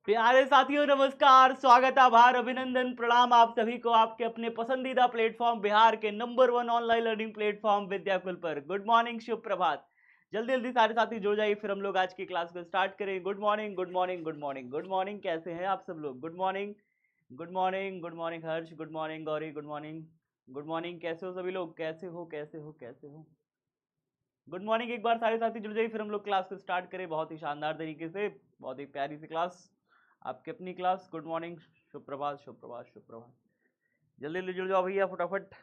प्यारे साथियों नमस्कार, स्वागत, आभार, अभिनंदन, प्रणाम आप सभी को आपके अपने पसंदीदा प्लेटफॉर्म बिहार के number 1 online learning platform Vidyakul पर। गुड मॉर्निंग, शुभ प्रभात। जल्दी जल्दी सारे साथी जुड़ जाइए, फिर हम लोग आज की क्लास को स्टार्ट करें। Good morning, good morning, good morning, good morning. कैसे हैं आप सब लोग? Good morning, good morning, good morning Harsh, good morning Gauri, good morning, good morning. कैसे हो सभी लोग? कैसे हो, कैसे हो, कैसे हो? Good morning. एक बार सारे साथी जुड़ जाइए, फिर हम लोग क्लास को स्टार्ट करें बहुत ही शानदार तरीके से। बहुत ही प्यारी सी क्लास, आपकी अपनी क्लास। गुड मॉर्निंग, शुभ प्रभात, शुभ प्रभात, शुभ प्रभात। जल्दी जल्दी जुड़ जाओ भैया फटाफट।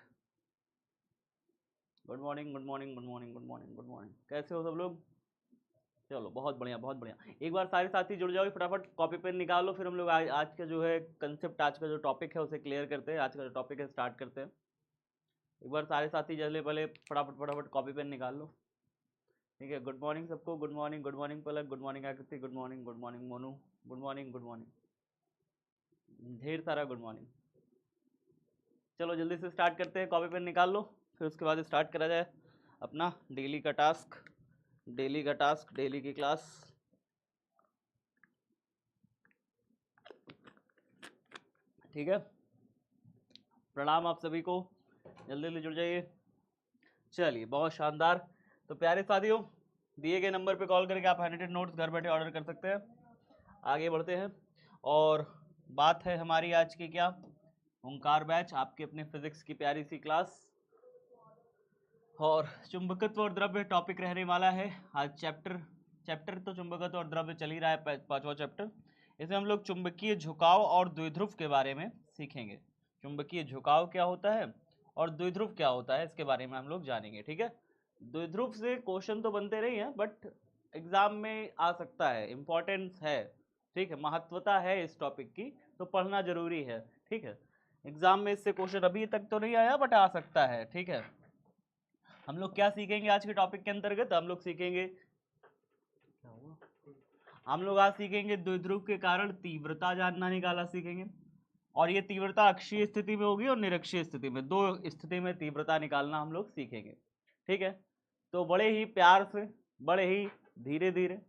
Good morning, good morning, good morning, good morning, good morning. कैसे हो सब लोग? चलो बहुत बढ़िया, बहुत बढ़िया। एक बार सारे साथी जुड़ जाओ, फटाफट कॉपी पेन निकालो, फिर हम लोग आज का जो है कंसेप्ट, आज का जो टॉपिक है उसे क्लियर करते हैं। आज का जो टॉपिक है स्टार्ट करते हैं। एक बार सारे साथी जल्दी पहले फटाफट फटाफट कॉपी पेन निकाल लो। ठीक है। गुड मॉर्निंग सबको। गुड मॉर्निंग, गुड मॉर्निंग पलक, गुड मॉर्निंग आकृति, good morning, good morning Monu, good morning, good morning, ढेर सारा गुड मॉर्निंग। चलो जल्दी से स्टार्ट करते हैं, कॉपी पेन निकाल लो, फिर उसके बाद स्टार्ट करा जाए अपना डेली का टास्क, डेली का टास्क, डेली की क्लास। ठीक है, प्रणाम आप सभी को, जल्दी जल्दी जुड़ जाइए। चलिए बहुत शानदार। तो प्यारे साथियों, दिए गए नंबर पे कॉल करके आप हैंडराइटेड नोट्स घर बैठे ऑर्डर कर सकते हैं। आगे बढ़ते हैं, और बात है हमारी आज की क्या, ओंकार बैच, आपके अपने फिजिक्स की प्यारी सी क्लास। और चुंबकत्व और द्रव्य टॉपिक रहने वाला है आज। चैप्टर तो चुंबकत्व और द्रव्य चल ही रहा है, पांचवा चैप्टर। इसमें हम लोग चुंबकीय झुकाव और द्विध्रुव के बारे में सीखेंगे। चुंबकीय झुकाव क्या होता है और द्विध्रुव क्या होता है, इसके बारे में हम लोग जानेंगे। ठीक है, द्विध्रुव से क्वेश्चन तो बनते नहीं है, बट एग्जाम में आ सकता है, इंपॉर्टेंस है। ठीक है, महत्वता है इस टॉपिक की, तो पढ़ना जरूरी है। ठीक है, एग्जाम में इससे क्वेश्चन अभी तक तो नहीं आया, बट आ सकता है। ठीक है, हम लोग क्या सीखेंगे आज के टॉपिक के अंतर्गत? हम लोग सीखेंगे, क्या हुआ, हम लोग आज सीखेंगे द्विध्रुव के कारण तीव्रता जानना निकाला सीखेंगे। और ये तीव्रता अक्षीय स्थिति में होगी और निरक्षीय स्थिति में, दो स्थिति में तीव्रता निकालना हम लोग सीखेंगे। ठीक है, तो बड़े ही प्यार से, बड़े ही धीरे धीरे,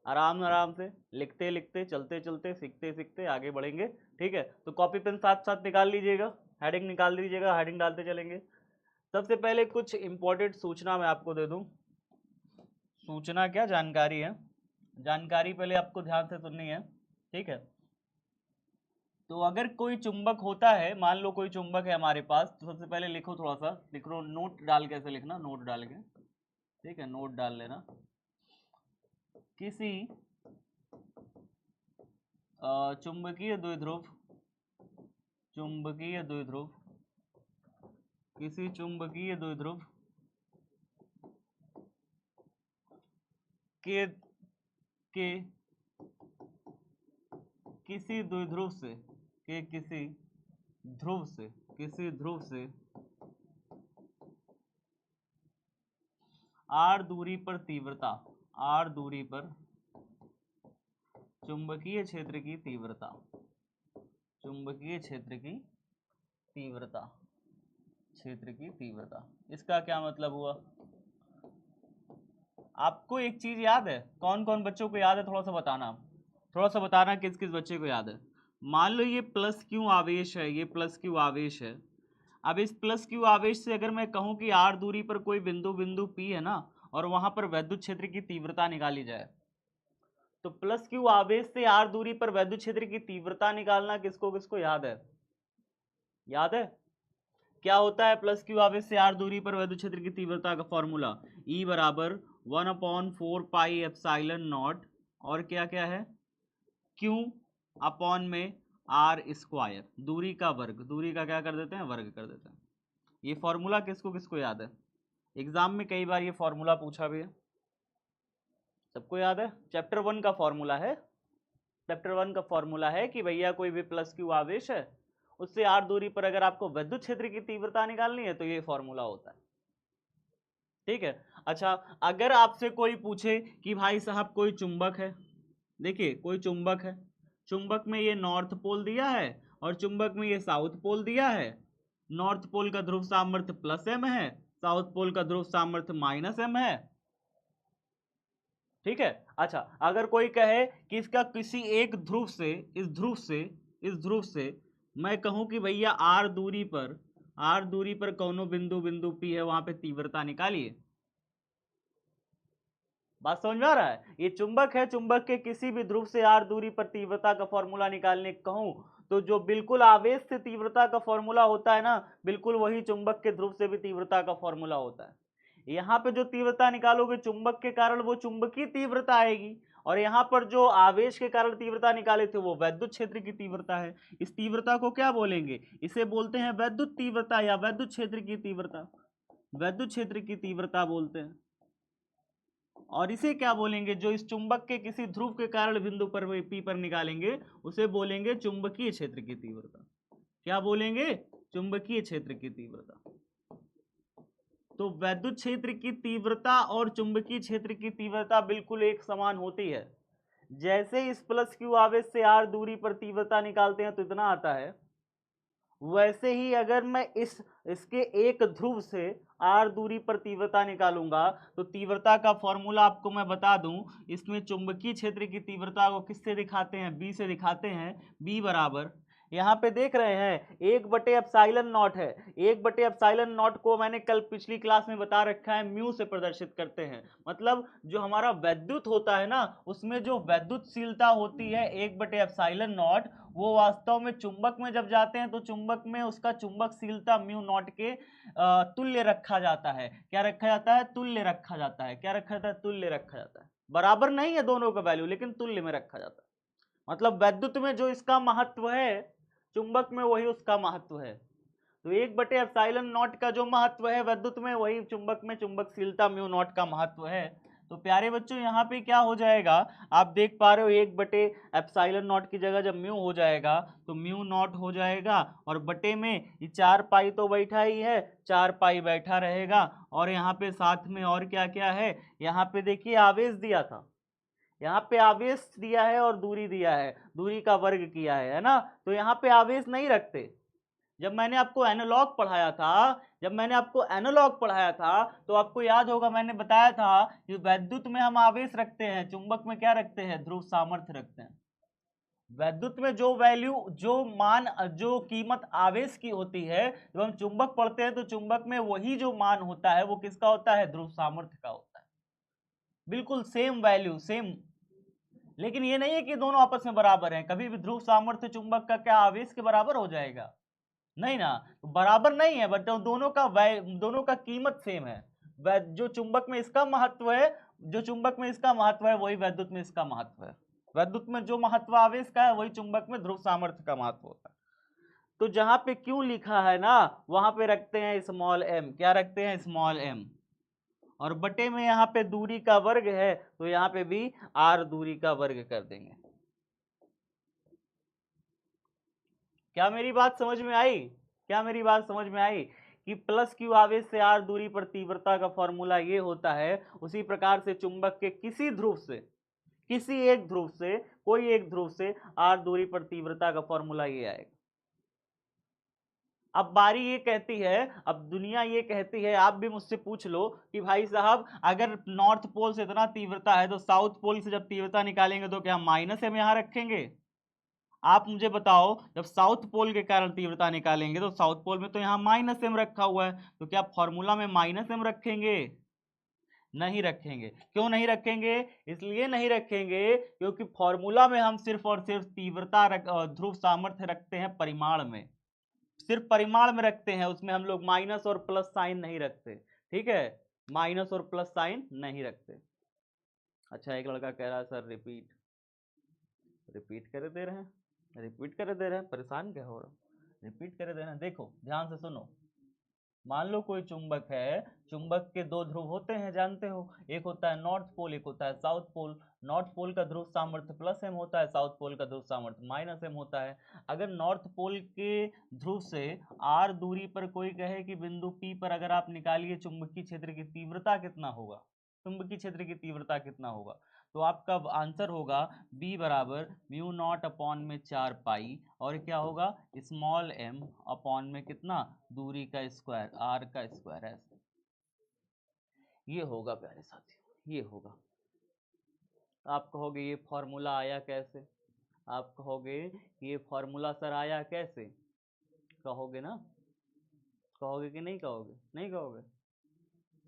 आराम आराम से, लिखते लिखते, चलते चलते, सीखते सीखते आगे बढ़ेंगे। ठीक है, तो कॉपी पेन साथ साथ निकाल लीजिएगा, हेडिंग निकाल लीजिएगा, हेडिंग डालते चलेंगे। सबसे पहले कुछ इंपॉर्टेंट सूचना मैं आपको दे दूं। सूचना क्या, जानकारी है। जानकारी पहले आपको ध्यान से सुननी है। ठीक है, तो अगर कोई चुंबक होता है, मान लो कोई चुंबक है हमारे पास, तो सबसे पहले लिखो, थोड़ा सा लिखो, नोट डाल कैसे लिखना, नोट डाल के। ठीक है, नोट डाल लेना। किसी चुंबकीय द्विध्रुव, चुंबकीय द्विध्रुव, किसी चुंबकीय द्विध्रुव के किसी द्विध्रुव से, के किसी ध्रुव से, किसी ध्रुव से r दूरी पर तीव्रता, r दूरी पर चुंबकीय क्षेत्र की तीव्रता, चुंबकीय क्षेत्र की तीव्रता, क्षेत्र की तीव्रता, इसका क्या मतलब हुआ? आपको एक चीज याद है, कौन कौन बच्चों को याद है, थोड़ा सा बताना, थोड़ा सा बताना किस किस बच्चे को याद है। मान लो ये प्लस क्यू आवेश है, ये प्लस क्यू आवेश है। अब इस प्लस क्यू आवेश से अगर मैं कहूं कि r दूरी पर कोई बिंदु, बिंदु P है ना, और वहां पर वैद्युत क्षेत्र की तीव्रता निकाली जाए, तो प्लस क्यू आवेश से r दूरी पर वैद्युत क्षेत्र की तीव्रता निकालना किसको किसको याद है? याद है क्या होता है प्लस क्यू आवेश से r दूरी पर वैद्युत क्षेत्र की तीव्रता का फॉर्मूला? E बराबर 1/4 पाई एप्सिलॉन नॉट, और क्या क्या है, Q अपॉन में r स्क्वायर, दूरी का वर्ग, दूरी का क्या कर देते हैं, वर्ग कर देते हैं। ये फॉर्मूला किसको किसको याद है? एग्जाम में कई बार ये फॉर्मूला पूछा भी है, सबको याद है? चैप्टर 1 का फॉर्मूला है, चैप्टर 1 का फॉर्मूला है कि भैया कोई भी प्लस क्यू आवेश है, उससे r दूरी पर अगर आपको विद्युत क्षेत्र की तीव्रता निकालनी है तो ये फॉर्मूला होता है। ठीक है, अच्छा अगर आपसे कोई पूछे कि भाई साहब कोई चुंबक है, देखिए कोई चुंबक है, चुंबक में ये नॉर्थ पोल दिया है और चुंबक में ये साउथ पोल दिया है। नॉर्थ पोल का ध्रुव सामर्थ्य प्लस m है, साउथ पोल का ध्रुव सामर्थ्य माइनस m है। ठीक है। अच्छा, अगर कोई कहे कि इसका किसी एक ध्रुव से, इस ध्रुव से मैं कहूं कि भैया आर दूरी पर कौनो बिंदु पी है, वहां पे तीव्रता निकालिए। बात समझ में आ रहा है? ये चुंबक है, चुंबक के किसी भी ध्रुव से आर दूरी पर तीव्रता का फॉर्मूला निकालने कहूं तो जो बिल्कुल आवेश से तीव्रता का फॉर्मूला होता है ना, बिल्कुल वही चुंबक के ध्रुव से भी तीव्रता का फॉर्मूला होता है। यहाँ पे जो तीव्रता निकालोगे चुंबक के कारण, वो चुंबकीय तीव्रता आएगी, और यहाँ पर जो आवेश के कारण तीव्रता निकाले थे वो वैद्युत क्षेत्र की तीव्रता है। इस तीव्रता को क्या बोलेंगे? इसे बोलते हैं वैद्युत तीव्रता या वैद्युत क्षेत्र की तीव्रता, वैद्युत क्षेत्र की तीव्रता बोलते हैं। और इसे क्या बोलेंगे? जो इस चुंबक के किसी ध्रुव के कारण बिंदु पर पी पर निकालेंगे उसे बोलेंगे चुंबकीय क्षेत्र की तीव्रता। क्या बोलेंगे? चुंबकीय क्षेत्र की तीव्रता। तो वैद्युत क्षेत्र की तीव्रता और चुंबकीय क्षेत्र की तीव्रता बिल्कुल एक समान होती है। जैसे इस प्लस क्यू आवेश से आर दूरी पर तीव्रता निकालते हैं तो इतना आता है, वैसे ही अगर मैं इसके एक ध्रुव से आर दूरी पर तीव्रता निकालूंगा तो तीव्रता का फॉर्मूला आपको मैं बता दूं, इसमें चुंबकीय क्षेत्र की तीव्रता को किससे दिखाते हैं? बी से दिखाते हैं। बी बराबर, यहाँ पे देख रहे हैं 1/एप्सिलॉन नॉट है। 1/एप्सिलॉन नॉट को मैंने कल पिछली क्लास में बता रखा है, म्यू से प्रदर्शित करते हैं। मतलब जो हमारा वैद्युत होता है ना, उसमें जो वैद्युतशीलता होती है 1/एप्सिलॉन नॉट, वो वास्तव में चुंबक में जब जाते हैं तो चुंबक में उसका चुंबकशीलता म्यू नॉट के तुल्य रखा जाता है। क्या रखा जाता है? तुल्य रखा जाता है। क्या रखा जाता है? तुल्य रखा जाता है। बराबर नहीं है दोनों का वैल्यू, लेकिन तुल्य में रखा जाता है। मतलब वैद्युत में जो इसका महत्व है, चुंबक में वही उसका महत्व है। तो 1/एप्सिलॉन नॉट का जो महत्व है वैद्युत में, वही चुंबक में चुंबकशीलता म्यू नॉट का महत्व है। तो प्यारे बच्चों यहाँ पे क्या हो जाएगा, आप देख पा रहे हो 1/एप्सिलॉन नॉट की जगह जब म्यू हो जाएगा तो म्यू नॉट हो जाएगा, और बटे में ये 4 पाई तो बैठा ही है, 4 पाई बैठा रहेगा। और यहाँ पे साथ में और क्या क्या है, यहाँ पे देखिए आवेश दिया था, यहाँ पे आवेश दिया है और दूरी दिया है, दूरी का वर्ग किया है ना, तो यहाँ पे आवेश नहीं रखते। जब मैंने आपको एनालॉग पढ़ाया था तो आपको याद होगा, मैंने बताया था कि वैद्युत में हम आवेश रखते हैं, चुंबक में क्या रखते हैं? ध्रुव सामर्थ्य रखते हैं। वैद्युत में जो वैल्यू, जो मान, जो कीमत आवेश की होती है, जब हम चुंबक पढ़ते हैं तो चुंबक में वही जो मान होता है वो किसका होता है? ध्रुव सामर्थ्य का होता है। बिल्कुल सेम वैल्यू, सेम। लेकिन ये नहीं है कि दोनों आपस में बराबर हैं। कभी भी ध्रुव सामर्थ्य चुंबक का क्या आवेश के बराबर हो जाएगा? नहीं ना, तो बराबर नहीं है, बट दोनों का कीमत सेम है। जो चुंबक में इसका महत्व है, वही वैद्युत में इसका महत्व है। वैद्युत में जो महत्व आवेश का है वही चुंबक में ध्रुव सामर्थ्य का महत्व होता है। तो जहां पे क्यों लिखा है ना, वहां पे रखते हैं स्मॉल एम। क्या रखते हैं? Small M. और बटे में यहाँ पे दूरी का वर्ग है तो यहाँ पे भी आर दूरी का वर्ग कर देंगे। क्या मेरी बात समझ में आई? कि प्लस क्यू आवेश से आर दूरी पर तीव्रता का फॉर्मूला ये होता है। उसी प्रकार से चुंबक के किसी एक ध्रुव से, कोई एक ध्रुव से आर दूरी पर तीव्रता का फॉर्मूला ये आएगा। अब बारी ये कहती है, अब दुनिया ये कहती है, आप भी मुझसे पूछ लो कि भाई साहब अगर नॉर्थ पोल से इतना तीव्रता है तो साउथ पोल से जब तीव्रता निकालेंगे तो क्या माइनस एम यहां रखेंगे? आप मुझे बताओ, जब साउथ पोल के कारण तीव्रता निकालेंगे तो साउथ पोल में तो यहाँ माइनस एम रखा हुआ है, तो क्या फॉर्मूला में माइनस एम रखेंगे? नहीं रखेंगे। क्यों नहीं रखेंगे? इसलिए नहीं रखेंगे क्योंकि फॉर्मूला में हम सिर्फ और सिर्फ ध्रुव सामर्थ्य रखते हैं परिमाण में, सिर्फ परिमाण में रखते हैं, उसमें हम लोग माइनस और प्लस साइन नहीं रखते। ठीक है, माइनस और प्लस साइन नहीं रखते। अच्छा, एक लड़का कह रहा है सर रिपीट करे दे रहे हैं, परेशान क्या हो रहा? रिपीट करे दे रहे हैं। देखो ध्यान से सुनो, मान लो कोई चुंबक है, चुंबक के दो ध्रुव होते हैं, जानते हो, एक होता है नॉर्थ पोल, एक होता है साउथ पोल। नॉर्थ पोल का ध्रुव सामर्थ्य प्लस एम होता है, साउथ पोल का ध्रुव सामर्थ्य माइनस एम होता है। अगर नॉर्थ पोल के ध्रुव से आर दूरी पर कोई कहे कि बिंदु पी पर अगर आप निकालिए चुंबकीय क्षेत्र की तीव्रता कितना होगा, तो आपका आंसर होगा बी बराबर म्यू नॉट अपॉन में 4 पाई, और क्या होगा? स्मॉल एम अपॉन में कितना? दूरी का स्क्वायर, आर का स्क्वायर। ऐसे ये होगा प्यारे साथियों, ये होगा। आप कहोगे ये फॉर्मूला आया कैसे, आप कहोगे ये फॉर्मूला सर आया कैसे, कहोगे ना, कहोगे कि नहीं कहोगे, नहीं कहोगे,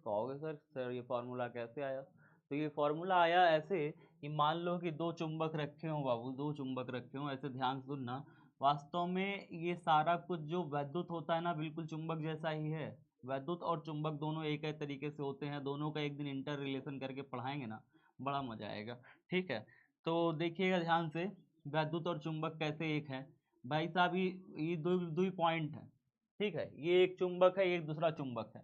कहोगे सर सर ये फार्मूला कैसे आया। तो ये फार्मूला आया ऐसे कि मान लो कि दो चुंबक रखे हों बाबू, दो चुंबक रखे हों, ऐसे ध्यान से सुनना। वास्तव में ये सारा कुछ जो वैद्युत होता है ना बिल्कुल चुंबक जैसा ही है। वैद्युत और चुंबक दोनों एक ही तरीके से होते हैं, दोनों का एक दिन इंटर रिलेशन करके पढ़ाएंगे ना, बड़ा मजा आएगा। ठीक है, तो देखिएगा ध्यान से, वैद्युत और चुंबक कैसे एक है भाई साहब। ये दो दो पॉइंट है, ठीक है, ये एक चुंबक है, एक दूसरा चुंबक है।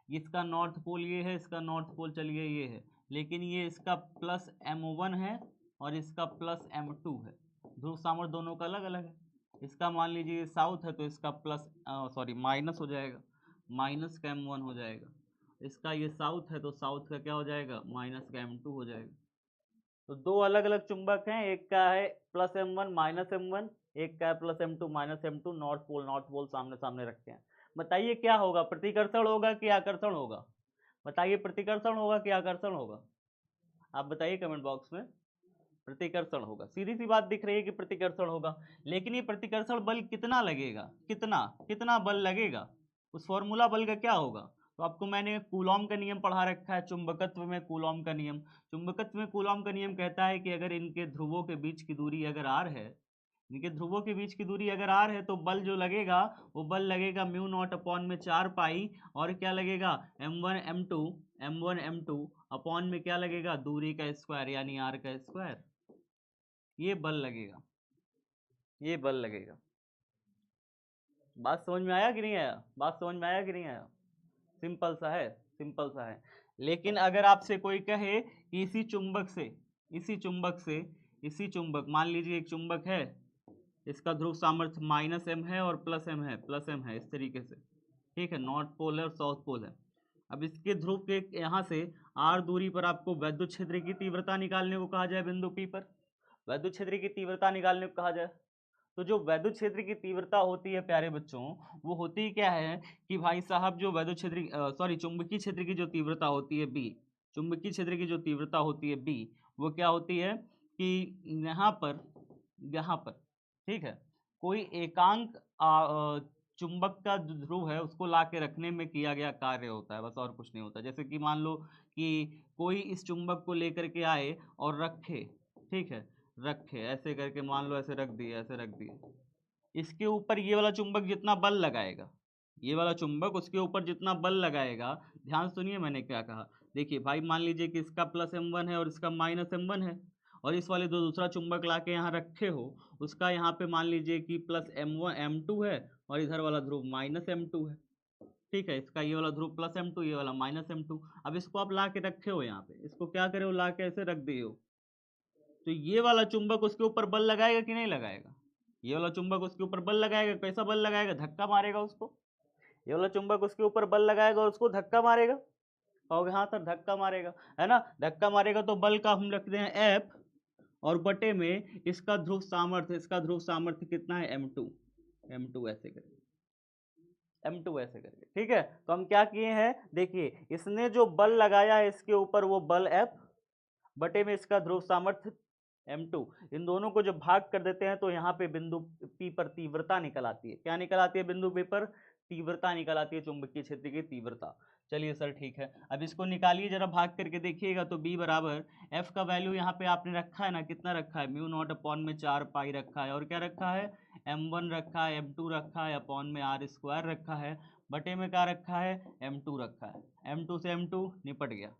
इसका नॉर्थ पोल ये है, इसका नॉर्थ पोल चलिए ये है, लेकिन ये इसका प्लस M1 है और इसका प्लस M2 है। ध्रुव सामर्थ्य दोनों का अलग अलग है। इसका मान लीजिए साउथ है तो इसका प्लस सॉरी माइनस हो जाएगा, माइनस का M1 हो जाएगा। इसका ये साउथ है तो साउथ का क्या हो जाएगा, माइनस का M2 हो जाएगा। तो दो अलग अलग चुंबक हैं, एक का है प्लस M1 माइनस M1, एक का है plus M2 minus M2, north pole सामने सामने रखते हैं। बताइए क्या होगा, प्रतिकर्षण होगा कि आकर्षण होगा, बताइए प्रतिकर्षण होगा कि आकर्षण होगा, आप बताइए कमेंट बॉक्स में। प्रतिकर्षण होगा, सीधी सी बात दिख रही है कि प्रतिकर्षण होगा। लेकिन ये प्रतिकर्षण बल कितना लगेगा, कितना कितना बल लगेगा, उस फॉर्मूला बल का क्या होगा। तो आपको मैंने कूलॉम का नियम पढ़ा रखा है, चुंबकत्व में कूलॉम का नियम। चुंबकत्व में कूलॉम का नियम कहता है कि अगर इनके ध्रुवों के बीच की दूरी अगर r है, इनके ध्रुवों के बीच की दूरी अगर r है, तो बल जो लगेगा वो बल लगेगा म्यू नॉट अपॉन में 4 पाई, और क्या लगेगा M1 M2 अपॉन में क्या लगेगा, दूरी का स्क्वायर यानी r का स्क्वायर। ये बल लगेगा, ये बल लगेगा। बात समझ में आया कि नहीं आया, बात समझ में आया कि नहीं आया, सिंपल सा है, सिंपल सा है। लेकिन अगर आपसे कोई कहे कि इसी चुंबक से, इसी चुंबक से, इसी चुंबक, मान लीजिए एक चुंबक है, इसका ध्रुव सामर्थ्य माइनस M है और प्लस M है, प्लस M है इस तरीके से, ठीक है, नॉर्थ पोल है और साउथ पोल है। अब इसके ध्रुव के यहाँ से r दूरी पर आपको वैद्युत क्षेत्र की तीव्रता निकालने को कहा जाए, बिंदु P पर वैद्युत क्षेत्र की तीव्रता निकालने को कहा जाए। तो जो वैद्युत क्षेत्र की तीव्रता होती है प्यारे बच्चों, वो होती क्या है कि भाई साहब जो वैद्युत क्षेत्र सॉरी चुंबकीय क्षेत्र की जो तीव्रता होती है B, चुंबकीय क्षेत्र की जो तीव्रता होती है B, वो क्या होती है कि यहाँ पर ठीक है, कोई एकांक चुंबक का जो ध्रुव है उसको ला के रखने में किया गया कार्य होता है, बस और कुछ नहीं होता। जैसे कि मान लो कि कोई इस चुंबक को लेकर के आए और रखे, ठीक है, रखे ऐसे करके, मान लो ऐसे रख दिए, ऐसे रख दिए, इसके ऊपर ये वाला चुंबक जितना बल लगाएगा, ये वाला चुंबक उसके ऊपर जितना बल लगाएगा, ध्यान सुनिए मैंने क्या कहा। देखिए भाई मान लीजिए कि इसका प्लस M1 है और इसका माइनस M1 है, और इस वाले दूसरा चुंबक ला के यहाँ रखे हो, उसका यहाँ पे मान लीजिए कि प्लस M1 M2 है और इधर वाला ध्रुव माइनस M2 है, ठीक है, इसका ये वाला ध्रुव प्लस M2, ये वाला माइनस M2। अब इसको आप ला के रखे हो यहाँ पे, इसको क्या करे हो, ला के ऐसे रख दिए हो, तो ये वाला चुंबक उसके ऊपर बल लगाएगा कि नहीं लगाएगा, ये वाला चुंबक उसके ऊपर बल लगाएगा। कैसा बल लगाएगा, धक्का मारेगा उसको, ये वाला चुंबक उसके ऊपर बल लगाएगा और उसको धक्का मारेगा। कहोगे हाँ सर धक्का मारेगा, है ना, धक्का मारेगा तो बल का हम रखते हैं F, और बटे में इसका ध्रुव सामर्थ्य, इसका ध्रुव सामर्थ्य कितना है M2, M2 ऐसे करके, M2 ऐसे करके, ठीक है। तो हम क्या किए हैं, देखिए इसने जो बल लगाया है इसके ऊपर वो बल F, बटे में इसका ध्रुव सामर्थ्य M2, इन दोनों को जब भाग कर देते हैं तो यहाँ पे बिंदु P पर तीव्रता निकल आती है। क्या निकल आती है, बिंदु P पर तीव्रता निकल आती है, चुंबकीय क्षेत्र की तीव्रता। चलिए सर ठीक है, अब इसको निकालिए जरा, भाग करके देखिएगा तो B बराबर F का वैल्यू यहाँ पे आपने रखा है ना, कितना रखा है, म्यू नॉट अपॉन में 4 पाई रखा है, और क्या रखा है, M1 रखा है, M2 रखा है, अपॉन में R स्क्वायर रखा है, बटे में क्या रखा है, M2 रखा है। M2 से M2 निपट गया,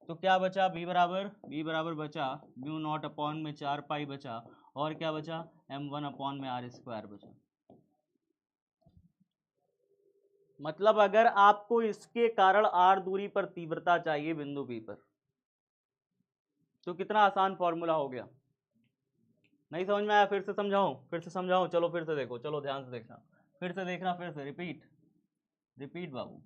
तो क्या बचा, बी बराबर बचा म्यू नॉट अपॉन में 4 पाई बचा, और क्या बचा, M1 अपॉन में R स्क्वायर बचा। मतलब अगर आपको इसके कारण R दूरी पर तीव्रता चाहिए बिंदु P पर, तो कितना आसान फॉर्मूला हो गया। नहीं समझ में आया, फिर से समझाऊं, फिर से समझाऊं, चलो फिर से देखो, चलो ध्यान से देखना, फिर से देखना, फिर से रिपीट, रिपीट बाबू,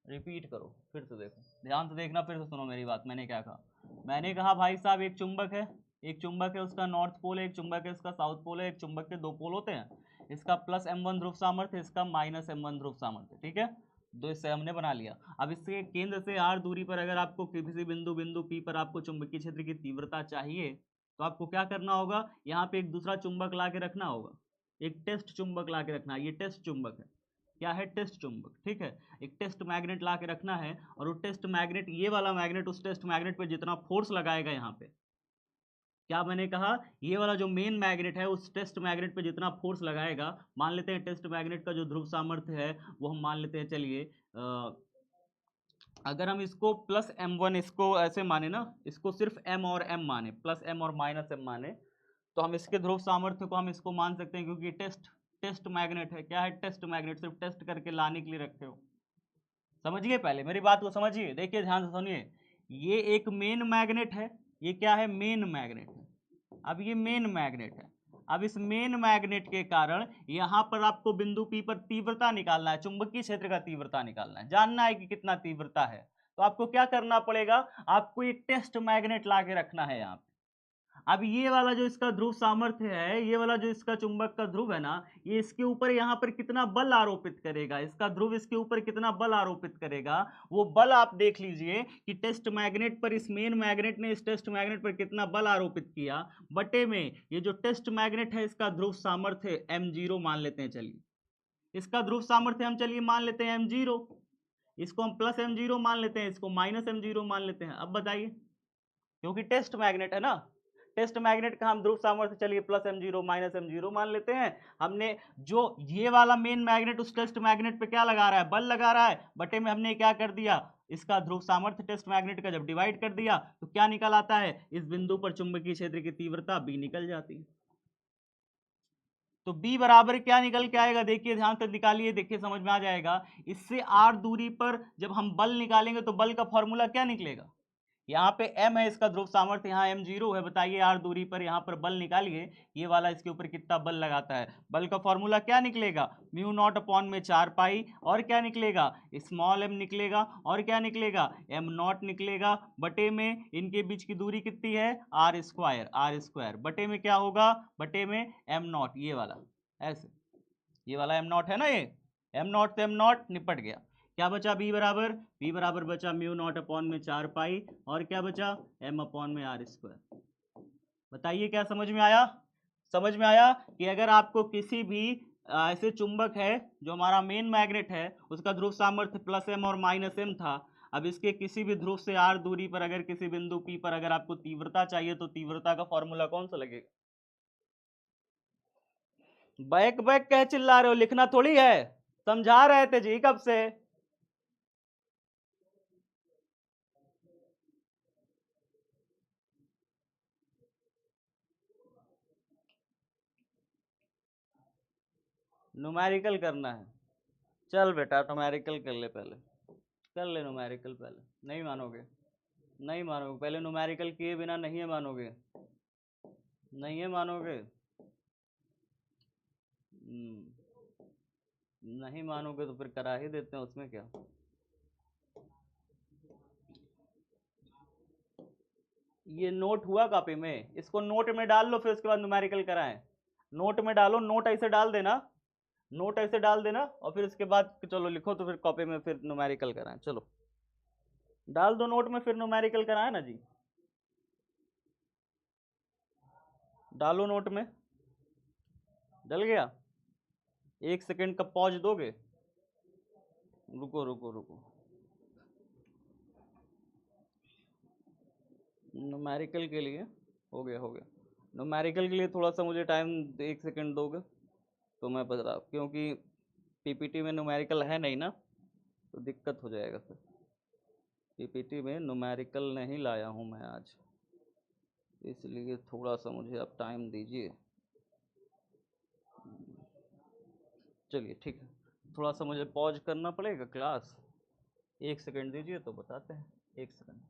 रिपीट करो, फिर से देखो, ध्यान से देखना, फिर से सुनो मेरी बात। मैंने क्या कहा, मैंने कहा भाई साहब एक चुंबक है, एक चुंबक है उसका नॉर्थ पोल है, एक चुंबक है इसका साउथ पोल है, एक चुंबक के दो पोल होते हैं, इसका प्लस M1 ध्रुव सामर्थ्य, इसका माइनस M1 ध्रुव सामर्थ्य, ठीक है। दो इससे हमने बना लिया। अब इससे केंद्र से r दूरी पर अगर आपको किसी बिंदु बिंदु P पर आपको चुंबकीय क्षेत्र की तीव्रता चाहिए तो आपको क्या करना होगा, यहाँ पे एक दूसरा चुंबक ला के रखना होगा, एक टेस्ट चुंबक ला के रखना है। ये टेस्ट चुंबक है, क्या है, टेस्ट चुंबक, ठीक है। एक टेस्ट मैग्नेट ला के रखना है और वो टेस्ट मैग्नेट, ये वाला मैग्नेट उस टेस्ट मैग्नेट पर जितना फोर्स लगाएगा, यहाँ पे क्या मैंने कहा, ये वाला जो मेन मैग्नेट है उस टेस्ट मैग्नेट पे जितना फोर्स लगाएगा, मान लेते हैं टेस्ट मैग्नेट का जो ध्रुव सामर्थ्य है वो हम मान लेते हैं, चलिए अगर हम इसको प्लस m1 इसको ऐसे माने ना, इसको सिर्फ m और m माने, प्लस m और माइनस m माने, तो हम इसके ध्रुव सामर्थ्य को हम इसको मान सकते हैं, क्योंकि टेस्ट मैग्नेट है। क्या है, टेस्ट मैग्नेट, सिर्फ टेस्ट करके लाने के लिए रखे हो। समझिए, पहले मेरी बात को समझिए, देखिए ध्यान से सुनिए। ये एक मेन मैग्नेट है, ये क्या है, मेन मैग्नेट है। अब ये मेन मैग्नेट है, अब इस मेन मैग्नेट के कारण यहां पर आपको बिंदु P पर तीव्रता निकालना है, चुंबकीय क्षेत्र का तीव्रता निकालना है, जानना है कि कितना तीव्रता है। तो आपको क्या करना पड़ेगा, आपको एक टेस्ट मैग्नेट ला के रखना है यहाँ पे। अब ये वाला जो इसका ध्रुव सामर्थ्य है, ये वाला जो इसका चुंबक का ध्रुव है ना, ये इसके ऊपर यहाँ पर कितना बल आरोपित करेगा, इसका ध्रुव इसके ऊपर कितना बल आरोपित करेगा, वो बल आप देख लीजिए कि टेस्ट मैग्नेट पर, इस मेन मैग्नेट ने इस टेस्ट मैग्नेट पर कितना बल आरोपित किया, बटे में ये जो टेस्ट मैग्नेट है इसका ध्रुव सामर्थ्य m0 मान लेते हैं। चलिए इसका ध्रुव सामर्थ्य हम चलिए मान लेते हैं m0, इसको हम प्लस m0 मान लेते हैं, इसको माइनस m0 मान लेते हैं। अब बताइए, क्योंकि टेस्ट मैग्नेट है ना, टेस्ट मैग्नेट का हम ध्रुव सामर्थ्य चलिए प्लस m0 माइनस m0 मान लेते हैं। हमने जो ये वाला मेन मैग्नेट उस टेस्ट मैग्नेट पे क्या लगा रहा है, बल लगा रहा है, बटे में हमने क्या कर दिया, इसका ध्रुव सामर्थ्य टेस्ट मैग्नेट का जब डिवाइड कर दिया तो क्या निकल आता है, इस बिंदु पर चुंबकीय क्षेत्र की तीव्रता B निकल जाती है। तो B बराबर क्या निकल के आएगा, देखिए ध्यान से निकालिए, देखिए समझ में आ जाएगा। इससे r दूरी पर जब हम बल निकालेंगे तो बल का फॉर्मूला क्या निकलेगा, यहाँ पे m है इसका ध्रुव सामर्थ्य, यहाँ m0 है, बताइए r दूरी पर यहाँ पर बल निकालिए, ये वाला इसके ऊपर कितना बल लगाता है। बल का फॉर्मूला क्या निकलेगा, म्यू नॉट अपॉन में 4 पाई, और क्या निकलेगा, स्मॉल m निकलेगा, और क्या निकलेगा, m नॉट निकलेगा, बटे में इनके बीच की दूरी कितनी है, r स्क्वायर, बटे में क्या होगा, बटे में m नॉट, ये वाला ऐसे, ये वाला m नॉट है ना, ये m नॉट से m नॉट निपट गया। क्या बचा, b बराबर बचा म्यू नॉट अपॉन में 4 पाई, और क्या बचा, m अपॉन में r स्क्वायर। बताइए क्या समझ में आया, समझ में आया कि अगर आपको किसी भी ऐसे चुंबक है जो हमारा मेन मैग्नेट है, उसका ध्रुव सामर्थ्य प्लस m और माइनस m था, अब इसके किसी भी ध्रुव से r दूरी पर अगर किसी बिंदु P पर अगर आपको तीव्रता चाहिए तो तीव्रता का फॉर्मूला कौन सा लगेगा। बैक बैक कह चिल्ला रहे हो, लिखना थोड़ी है, समझा रहे थे जी कब से। न्यूमेरिकल करना है, चल बेटा न्यूमेरिकल कर ले, पहले कर ले न्यूमेरिकल, पहले नहीं मानोगे, नहीं मानोगे, पहले न्यूमेरिकल किए बिना नहीं है मानोगे, नहीं है मानोगे, नहीं मानोगे तो फिर करा ही देते हैं, उसमें क्या। ये नोट हुआ कॉपी में, इसको नोट में डाल लो, फिर उसके बाद न्यूमेरिकल कराएं। नोट में डालो, नोट ऐसे डाल देना, नोट ऐसे डाल देना, और फिर उसके बाद चलो लिखो, तो फिर कॉपी में फिर न्यूमेरिकल कराएं। चलो डाल दो नोट में, फिर न्यूमेरिकल कराएं ना जी, डालो नोट में, डल गया। 1 सेकंड का पॉज दोगे, रुको रुको रुको, न्यूमेरिकल के लिए हो गया, हो गया। न्यूमेरिकल के लिए थोड़ा सा मुझे टाइम 1 सेकंड दोगे तो मैं बता, क्योंकि पीपीटी में न्यूमेरिकल है नहीं ना, तो दिक्कत हो जाएगा फिर। पीपीटी में न्यूमेरिकल नहीं लाया हूँ मैं आज, इसलिए थोड़ा सा मुझे आप टाइम दीजिए। चलिए ठीक है, थोड़ा सा मुझे पॉज करना पड़ेगा क्लास, 1 सेकंड दीजिए तो बताते हैं, 1 सेकंड।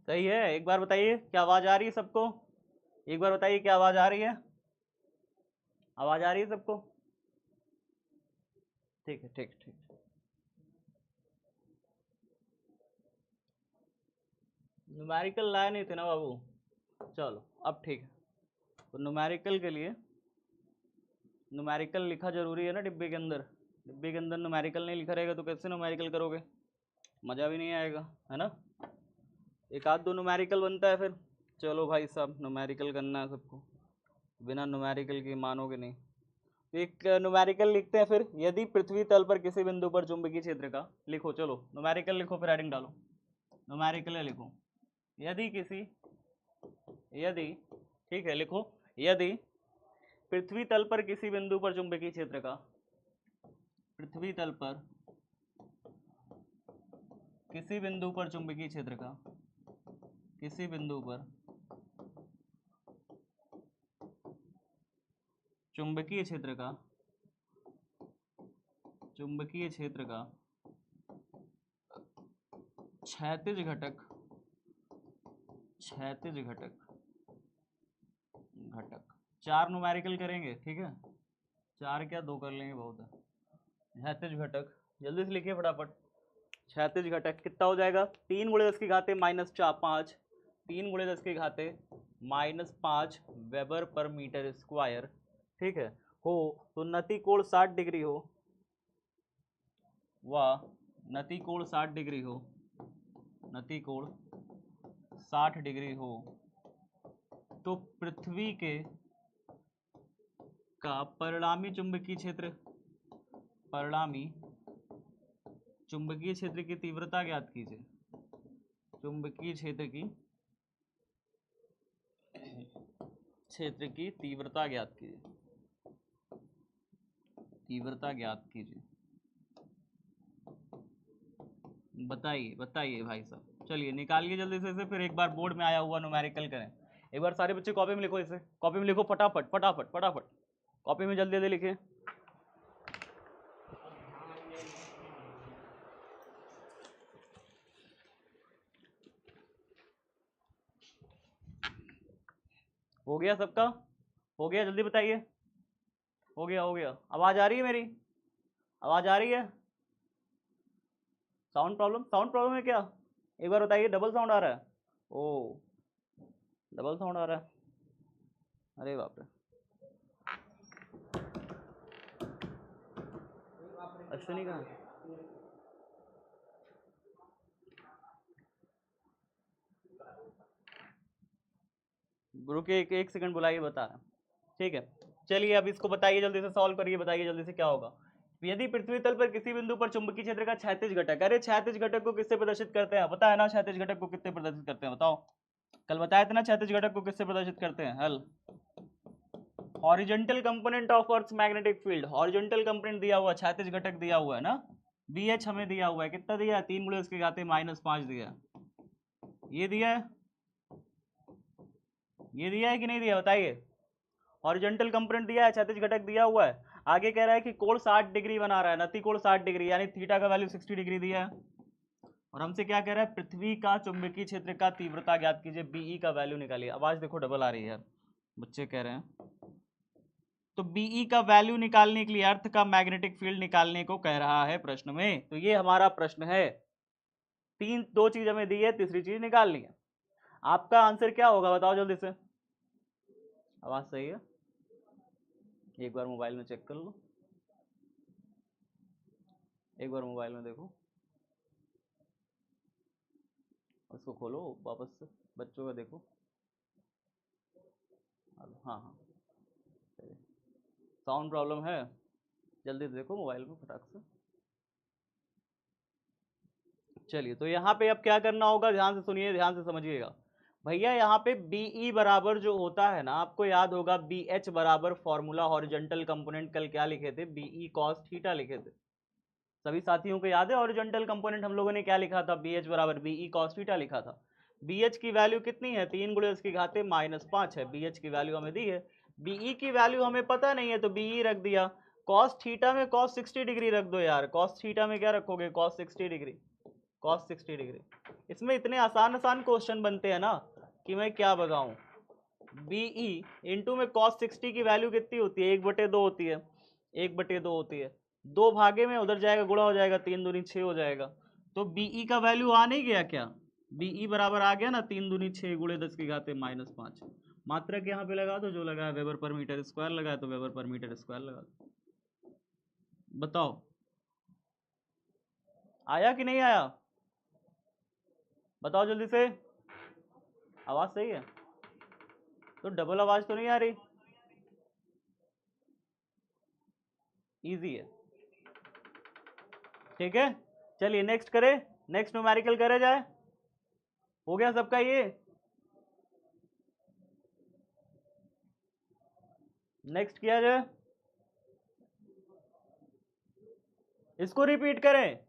सही है। एक बार बताइए क्या आवाज आ रही है सबको? एक बार बताइए क्या आवाज आ रही है? आवाज आ रही है सबको? ठीक है, ठीक ठीक। न्यूमेरिकल लाए नहीं थे ना बाबू? चलो अब ठीक है। तो न्यूमेरिकल के लिए न्यूमेरिकल लिखा जरूरी है ना डिब्बे के अंदर। डिब्बे के अंदर न्यूमेरिकल नहीं लिखा रहेगा तो कैसे न्यूमेरिकल करोगे? मज़ा भी नहीं आएगा, है ना? एक आध दो न्यूमेरिकल बनता है फिर। चलो भाई साहब, न्यूमेरिकल करना है सबको, बिना न्यूमेरिकल के मानोगे नहीं। तो एक न्यूमेरिकल लिखते हैं फिर। यदि पृथ्वी तल पर किसी बिंदु पर चुंबकीय क्षेत्र का, लिखो चलो न्यूमेरिकल लिखो, फिर हेडिंग डालो। न्यूमेरिकल लिखो। यदि किसी, यदि, ठीक है लिखो, यदि पृथ्वी तल पर किसी बिंदु पर चुंबकीय क्षेत्र का, पृथ्वी तल पर किसी बिंदु पर चुंबकीय क्षेत्र का, किसी बिंदु पर चुंबकीय क्षेत्र का, चुंबकीय क्षेत्र का क्षैतिज घटक, क्षैतिज घटक, घटक 4 न्यूमेरिकल करेंगे, ठीक है? 4 क्या 2 कर लेंगे, बहुत है। क्षैतिज घटक जल्दी से लिखिए फटाफट। क्षैतिज घटक कितना हो जाएगा? 3 × 10 की घाते -5, 3 × 10 की घाते -5 वेबर पर मीटर स्क्वायर, ठीक है? हो तो नति कोण 60 डिग्री हो, व नति कोण 60 डिग्री हो, नति कोण 60 डिग्री हो, तो पृथ्वी के का परिणामी चुंबकीय क्षेत्र, परिणामी चुंबकीय क्षेत्र की तीव्रता ज्ञात कीजिए। चुंबकीय क्षेत्र की तीव्रता ज्ञात कीजिए, तीव्रता ज्ञात कीजिए। बताइए बताइए भाई साहब, चलिए निकालिए जल्दी से इसे, फिर एक बार बोर्ड में आया हुआ न्यूमेरिकल करें। एक बार सारे बच्चे कॉपी में लिखो, इसे कॉपी में लिखो फटाफट फटाफट फटाफट, कॉपी में जल्दी जल्दी लिखिए। हो गया सबका? हो गया? जल्दी बताइए। हो गया, हो गया। आवाज आ रही है मेरी? आवाज आ रही है? साउंड प्रॉब्लम, साउंड प्रॉब्लम है क्या? एक बार बताइए। डबल साउंड आ रहा है? ओ, डबल साउंड आ रहा है, अरे बाप रे। अश्विनी कहाँ है? रुकिए एक सेकंड, बुलाइए, बता रहा, ठीक है? चलिए अब इसको बताइए, जल्दी से सॉल्व करिए, बताइए जल्दी से क्या होगा। यदि पृथ्वी तल पर किसी बिंदु पर चुंबकीय क्षेत्र का क्षैतिज घटक, अरे क्षैतिज घटक को किससे प्रदर्शित करते हैं? पता है ना क्षैतिज घटक को किससे प्रदर्शित करते हैं? बताओ, कल बताया था ना क्षैतिज घटक को किससे प्रदर्शित करते हैं? हल, horizontal component of earth magnetic field, horizontal component दिया हुआ, क्षैतिज घटक दिया हुआ है ना, BH हमें दिया हुआ है, कितना दिया है? 3 × 10⁻⁵ दिया है। ये दिया है, ये दिया है कि नहीं दिया? बताइए। हॉरिजॉन्टल कंपोनेंट दिया है, क्षैतिज घटक दिया हुआ है। आगे कह रहा है कि कोण 60 डिग्री बना रहा है, नति कोण 60 डिग्री, यानी थीटा का वैल्यू 60 डिग्री दिया है। और हमसे क्या कह रहा है? पृथ्वी का चुंबकीय क्षेत्र का तीव्रता ज्ञात कीजिए, BE का वैल्यू निकालिए। आवाज देखो डबल आ रही है यार, बच्चे कह रहे हैं। तो BE का वैल्यू निकालने के लिए अर्थ का मैग्नेटिक फील्ड निकालने को कह रहा है प्रश्न में। तो ये हमारा प्रश्न है। दो चीज हमें दी है, तीसरी चीज निकालनी है। आपका आंसर क्या होगा बताओ जल्दी से। आवाज सही है? एक बार मोबाइल में चेक कर लो, एक बार मोबाइल में देखो, उसको खोलो वापस से, बच्चों का देखो। हाँ हाँ, साउंड प्रॉब्लम है, जल्दी देखो मोबाइल में फटाक से। चलिए तो यहाँ पे अब क्या करना होगा, ध्यान से सुनिए, ध्यान से समझिएगा भैया। यहाँ पे BE बराबर जो होता है ना, आपको याद होगा BH बराबर फॉर्मूला हॉरिजॉन्टल कंपोनेंट, कल क्या लिखे थे? BE cos थीटा लिखे थे। सभी साथियों को याद है हॉरिजॉन्टल कंपोनेंट हम लोगों ने क्या लिखा था? BH बराबर BE cos थीटा लिखा था। BH की वैल्यू कितनी है? 3 × 10⁻⁵ है, BH की वैल्यू हमें दी है। BE की वैल्यू हमें पता नहीं है तो BE रख दिया। cos थीटा में cos 60 डिग्री रख दो यार, cos थीटा में क्या रखोगे? cos 60 degree. cos 60 degree. इसमें इतने आसान आसान क्वेश्चन बनते हैं ना कि मैं क्या बताऊं। BE इंटू में cos 60 की वैल्यू कितनी होती है, 1/2 होती है, 1/2 होती है, 2 भागे में उधर जाएगा गुणा हो जाएगा, 3 दूनी 6 हो जाएगा। तो BE का वैल्यू आ नहीं गया क्या, BE बराबर आ गया ना 3 दूनी 6 गुणे 10 की घात -5। मात्रक यहाँ पे लगा दो, जो लगा है वेबर पर मीटर स्क्वायर लगा है तो वेबर पर मीटर स्क्वायर लगा दो। बताओ आया कि नहीं आया, बताओ जल्दी से। आवाज सही है तो डबल आवाज तो नहीं आ रही, इजी है, ठीक है। चलिए नेक्स्ट करें, नेक्स्ट न्यूमेरिकल करे जाए। हो गया सबका ये, नेक्स्ट किया जाए, इसको रिपीट करें।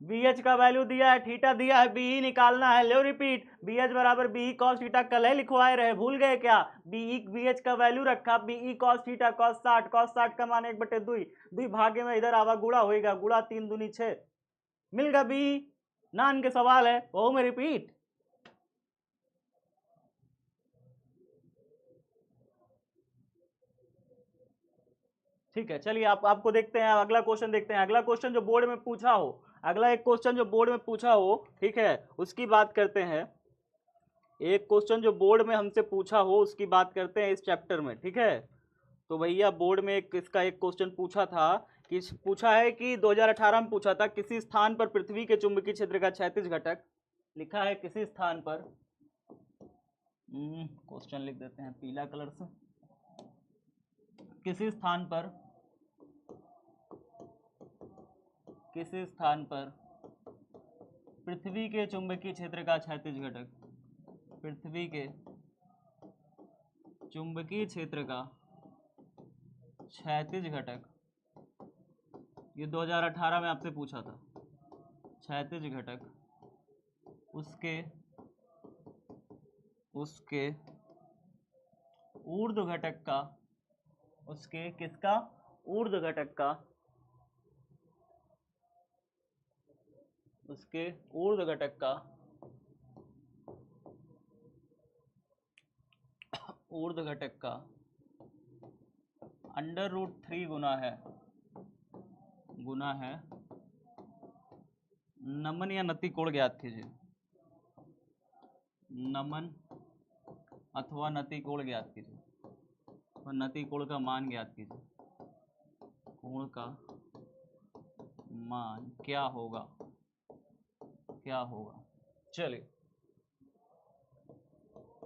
BH का वैल्यू दिया है, थीटा दिया है, BE निकालना है। लो रिपीट, BH बराबर BE cos थीटा, कल है लिखवाए रहे, भूल गए क्या। BH का वैल्यू रखा, BE cos थीटा cos 60 का मान 1/2, 2 भागे में इधर आवा गुड़ा होएगा, गुड़ा 3 दूनी 6, मिल गया BE। नान के सवाल है वो में रिपीट। ठीक है चलिए आपको देखते हैं, अगला क्वेश्चन देखते हैं। अगला क्वेश्चन जो बोर्ड में पूछा हो, अगला एक क्वेश्चन जो बोर्ड में पूछा हो, ठीक है, उसकी बात करते हैं। एक क्वेश्चन जो बोर्ड में हमसे पूछा हो उसकी बात करते हैं इस चैप्टर में, ठीक है। तो भैया बोर्ड में इसका एक क्वेश्चन पूछा था कि पूछा है कि 2018 में पूछा था, किसी स्थान पर पृथ्वी के चुंबकीय क्षेत्र का क्षैतिज घटक, लिखा है किसी स्थान पर, क्वेश्चन लिख देते हैं पीला कलर से, किसी स्थान पर, किसी स्थान पर पृथ्वी के चुंबकीय क्षेत्र का क्षैतिज घटक, पृथ्वी के चुंबकीय क्षेत्र का क्षैतिज घटक, ये 2018 में आपसे पूछा था। क्षैतिज घटक उसके ऊर्ध्व घटक का, उसके किसका, ऊर्ध्व घटक का, उसके ऊर्ध्व घटक का, ऊर्ध्व घटक का √3 गुना है नमन या नति कोण ज्ञात कीजिए, नमन अथवा नति कोण ज्ञात कीजिए, और नति कोण का मान ज्ञात कीजिए। कोण का मान क्या होगा, क्या होगा। चलिए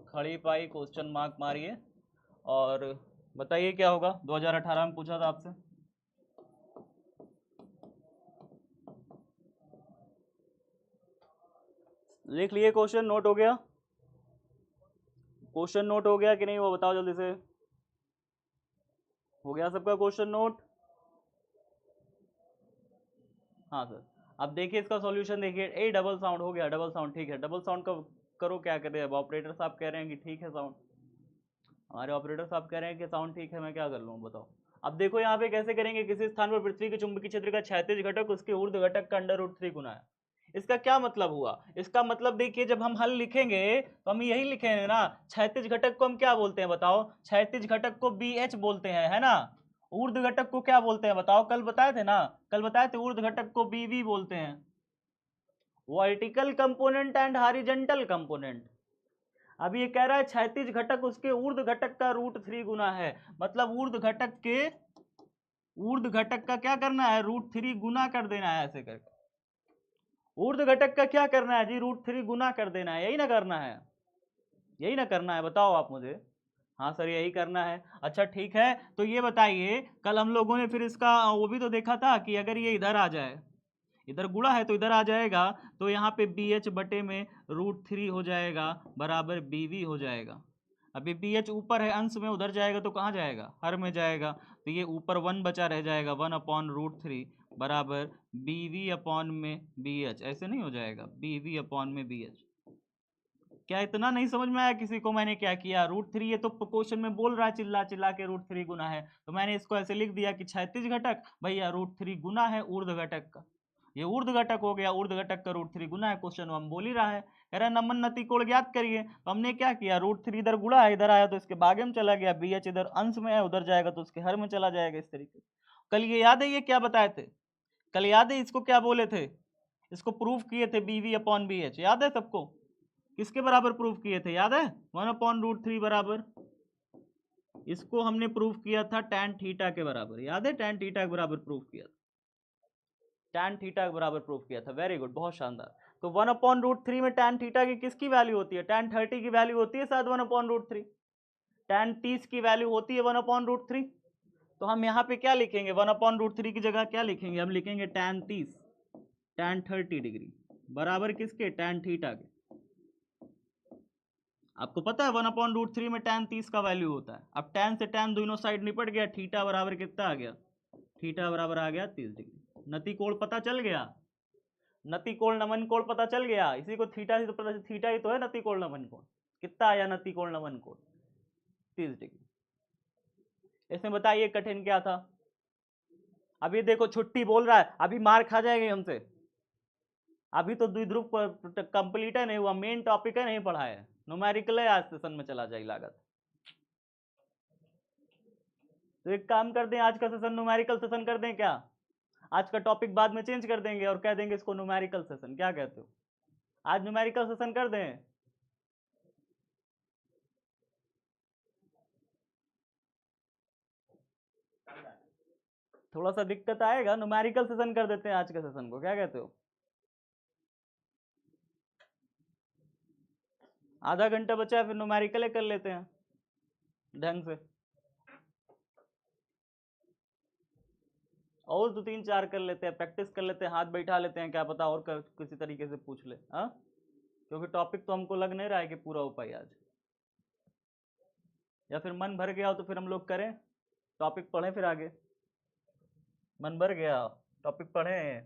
खड़ी पाई क्वेश्चन मार्क मारिए और बताइए क्या होगा। 2018 में पूछा था आपसे, लिख लिए क्वेश्चन, नोट हो गया, क्वेश्चन नोट हो गया कि नहीं वो बताओ जल्दी से। हो गया सबका क्वेश्चन नोट, हाँ सर। अब देखिए इसका सॉल्यूशन देखिए, ए डबल साउंड हो गया, डबल साउंड ठीक है, डबल साउंड का करो, क्या कहते हैं, ऑपरेटर साहब कह रहे हैं कि ठीक है साउंड, हमारे ऑपरेटर साहब कह रहे हैं कि साउंड ठीक है, मैं क्या कर लूँ बताओ। अब देखो यहाँ पे कैसे करेंगे, किसी स्थान पर पृथ्वी के चुंबकीय क्षेत्र का क्षैतिज घटक उसके ऊर्ध्व घटक का √3 गुना है। इसका क्या मतलब हुआ, इसका मतलब देखिए जब हम हल लिखेंगे तो हम यही लिखेंगे ना, क्षैतिज घटक को हम क्या बोलते हैं बताओ, क्षैतिज घटक को BH बोलते हैं, है ना। ऊर्ध्व घटक को क्या बोलते हैं बताओ, कल बताए थे ना, कल बताए थे ऊर्ध्व घटक को BV बोलते हैं, vertical component and horizontal component. अब ये कह रहा है क्षैतिज घटक उसके ऊर्ध्व घटक का √3 गुना है, मतलब ऊर्ध्व घटक का क्या करना है, √3 गुना कर देना है, ऐसे करके ऊर्ध्व घटक का क्या करना है जी, √3 गुना कर देना है, यही ना करना है, यही ना करना है, बताओ आप मुझे। हाँ सर यही करना है। अच्छा ठीक है, तो ये बताइए कल हम लोगों ने फिर इसका वो भी तो देखा था कि अगर ये इधर आ जाए, इधर गुणा है तो इधर आ जाएगा, तो यहाँ पे BH बटे में √3 हो जाएगा बराबर BV हो जाएगा। अभी BH ऊपर है अंश में, उधर जाएगा तो कहाँ जाएगा, हर में जाएगा, तो ये ऊपर 1 बचा रह जाएगा, 1/√3 बराबर BV अपॉन में BH, ऐसे नहीं हो जाएगा, BV अपॉन में BH। क्या इतना नहीं समझ में आया किसी को, मैंने क्या किया, √3 ये तो क्वेश्चन में बोल रहा है चिल्ला चिल्ला के √3 गुना है, तो मैंने इसको ऐसे लिख दिया कि क्षैतिज घटक भैया √3 गुना है ऊर्ध्व घटक का। ये ऊर्ध्वघटक हो गया, ऊर्ध्वघटक का √3 गुना है, क्वेश्चन हम बोल ही रहा है, कह रहा है नमन नति कोण ज्ञात करिए। तो हमने क्या किया, √3 इधर गुणा है, इधर आया तो इसके भागे में चला गया, BH इधर अंश में है, उधर जाएगा तो उसके हर में चला जाएगा, इस तरीके से। कल ये याद है ये क्या बताए थे, कल याद है इसको क्या बोले थे, इसको प्रूफ किए थे BV/BH, याद है सबको, किसके बराबर प्रूफ किए थे, याद है 1/√3 बराबर, इसको हमने प्रूफ किया था tan थीटा के बराबर, याद है tan थीटा के बराबर प्रूफ किया था, tan थीटा के बराबर प्रूफ किया था, वेरी गुड, बहुत शानदार। तो 1/√3 में tan थीटा की किसकी वैल्यू होती है, tan 30 की वैल्यू होती है शायद 1/√3, tan 30 की वैल्यू होती है 1/√3। तो हम यहाँ पे क्या लिखेंगे, 1/√3 की जगह क्या लिखेंगे, हम लिखेंगे tan 30 tan 30 डिग्री बराबर किसके, tan थीटा के। आपको पता है 1/√3 में tan 30 का वैल्यू होता है। अब tan से tan दोनों साइड निपट गया, थीटा बराबर कितना आ गया, थीटा बराबर आ गया 30 डिग्री। नति कोण पता चल गया, नति कोण नमन कोण पता चल गया, इसी को थीटा से तो पता, थीटा ही तो है नति कोण नमन कोण। कितना आया नति कोण नमन कोण, 30 डिग्री। इसमें बताइए कठिन क्या था। अभी देखो छुट्टी बोल रहा है, अभी मार खा जाएंगे हमसे, अभी तो द्विध्रुव कंप्लीट है नहीं हुआ, मेन टॉपिक है नहीं पढ़ा है, न्यूमेरिकल है, आज सेशन में चला जाए लागत। तो एक काम कर दें, आज का सेशन न्यूमेरिकल सेशन कर दें क्या, आज का टॉपिक बाद में चेंज कर देंगे और कह देंगे इसको न्यूमेरिकल सेशन, क्या कहते हो, आज न्यूमेरिकल सेशन कर दें। थोड़ा सा दिक्कत आएगा, न्यूमेरिकल सेशन कर देते हैं आज के सेशन को, क्या कहते हो, आधा घंटा बचा है, फिर न्यूमेरिकल कर लेते हैं ढंग से, और 2-3-4 कर लेते हैं, प्रैक्टिस कर लेते हैं, हाथ बैठा लेते हैं, क्या पता और किसी तरीके से पूछ ले, हाँ, क्योंकि टॉपिक तो हमको लग नहीं रहा है कि पूरा हो पाए आज, या फिर मन भर गया हो तो फिर हम लोग करें, टॉपिक पढ़ें फिर आगे, मन भर गया टॉपिक पढ़ें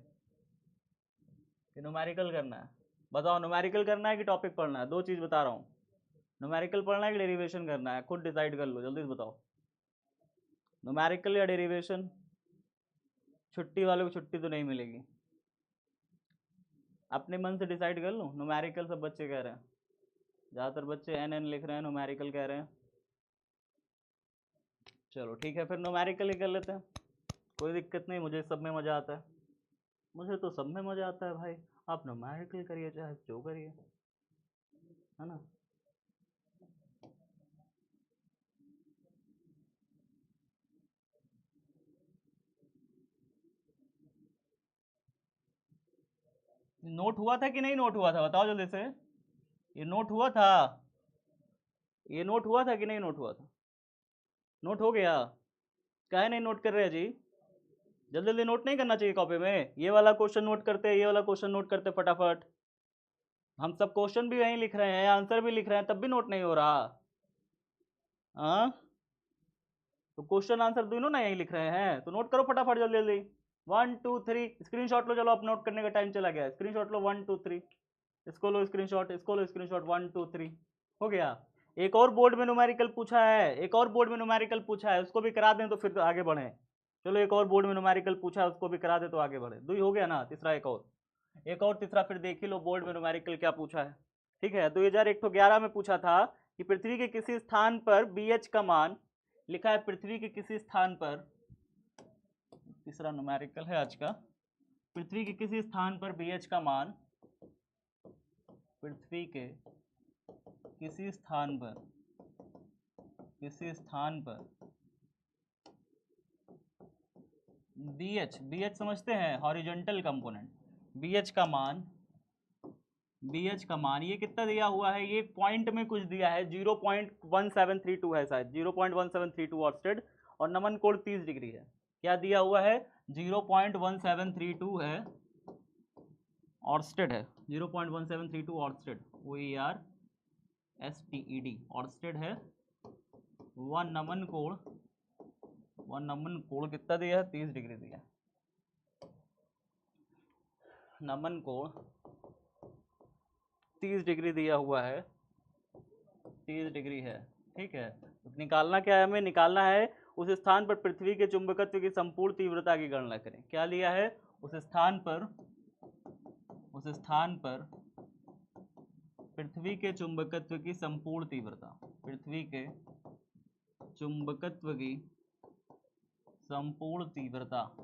कि न्यूमेरिकल करना है, बताओ न्यूमेरिकल करना है कि टॉपिक पढ़ना है, दो चीज़ बता रहा हूँ, न्यूमेरिकल पढ़ना है कि डेरिवेशन करना है, खुद डिसाइड कर लो, जल्दी से बताओ, न्यूमेरिकल या डेरिवेशन। छुट्टी वालों को छुट्टी तो नहीं मिलेगी, अपने मन से डिसाइड कर लो, न्यूमेरिकल सब बच्चे कह रहे हैं, ज़्यादातर बच्चे NN लिख रहे हैं, न्यूमेरिकल कह रहे हैं, चलो ठीक है फिर न्यूमेरिकल ही कर लेते हैं, कोई दिक्कत नहीं, मुझे सब में मज़ा आता है, मुझे तो सब में मज़ा आता है भाई, आप न्यूमेरिकल करिए चाहे जो करिए, है ना। नोट हुआ था कि नहीं नोट हुआ था, बताओ जल्दी से, ये नोट हुआ था, ये नोट हुआ था कि नहीं नोट हुआ था, नोट हो गया, काहे नहीं नोट कर रहे जी, जल्दी जल्दी नोट नहीं करना चाहिए कॉपी में, ये वाला क्वेश्चन नोट करते, ये वाला क्वेश्चन नोट करते फटाफट, हम सब क्वेश्चन भी वहीं लिख रहे हैं, आंसर भी लिख रहे हैं, तब भी नोट नहीं हो रहा, हाँ, तो क्वेश्चन आंसर दोनों ना यहीं लिख रहे हैं, तो नोट करो फटाफट जल्दी जल्दी, 1 2 3 स्क्रीनशॉट लो, चलो अब नोट करने का टाइम चला गया, स्क्रीनशॉट लो 1 2 3, इसको लो स्क्रीनशॉट, इसको लो स्क्रीनशॉट, 1 2 3 हो गया। एक और बोर्ड में न्यूमेरिकल पूछा है, एक और बोर्ड में न्यूमेरिकल पूछा है, उसको भी करा दें तो फिर तो आगे बढ़े, चलो एक और बोर्ड में न्यूमेरिकल पूछा है, उसको भी करा दे तो आगे बढ़े, दो ही हो गया ना, तीसरा एक और तीसरा फिर देख ही लो बोर्ड में न्यूमेरिकल क्या पूछा है, ठीक है। 2011 में पूछा था कि पृथ्वी के किसी स्थान पर BH का मान, लिखा है पृथ्वी के किसी स्थान पर, तीसरा न्यूमेरिकल है आज का, पृथ्वी के किसी स्थान पर BH का मान, पृथ्वी के किसी स्थान पर, किसी स्थान पर BH समझते हैं, हॉरिजॉन्टल कंपोनेंट, BH का मान, BH का मान ये कितना दिया हुआ है, ये पॉइंट में कुछ दिया है, 0.1732 है शायद, 0.1732 ऑर्स्टेड, और नमन कोण 30 डिग्री है, क्या दिया हुआ है 0.1732 है, ऑर्स्टेड है 0.1732 ऑर्स्टेड, OERSTED ऑर्स्टेड है, वन नमन कोण कितना दिया है 30 डिग्री दिया, नमन कोण 30 डिग्री दिया हुआ है, 30 डिग्री है, ठीक है। तो निकालना क्या है, हमें निकालना है उस स्थान पर पृथ्वी के चुंबकत्व की संपूर्ण तीव्रता की गणना करें, क्या लिया है, उस स्थान पर उस स्थान पर पृथ्वी के चुंबकत्व की संपूर्ण तीव्रता, पृथ्वी के चुंबकत्व की संपूर्ण तीव्रता,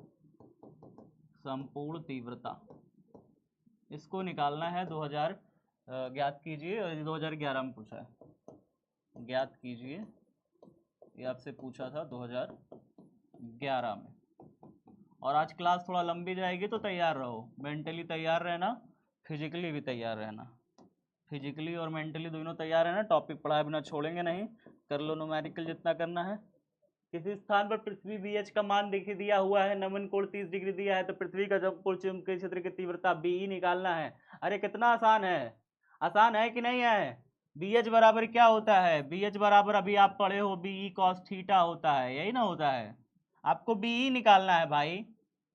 संपूर्ण तीव्रता, इसको निकालना है 2000, ज्ञात कीजिए। 2011 में पूछा है, ज्ञात कीजिए, ये आपसे पूछा था 2011 में। और आज क्लास थोड़ा लंबी जाएगी तो तैयार रहो, मेंटली तैयार रहना, फिजिकली भी तैयार रहना, फिजिकली और मेंटली दोनों तैयार रहना। टॉपिक पढ़ाए बिना छोड़ेंगे नहीं, कर लो न्यूमेरिकल जितना करना है। किसी स्थान पर पृथ्वी BH का मान देखिए दिया हुआ है, नमन कोण 30 डिग्री दिया है, तो पृथ्वी का जब चुंबकीय क्षेत्र की तीव्रता BE निकालना है। अरे कितना आसान है, आसान है कि नहीं है। BH बराबर क्या होता है, BH बराबर अभी आप पढ़े हो BE cos थीटा होता है, यही ना होता है। आपको BE निकालना है भाई,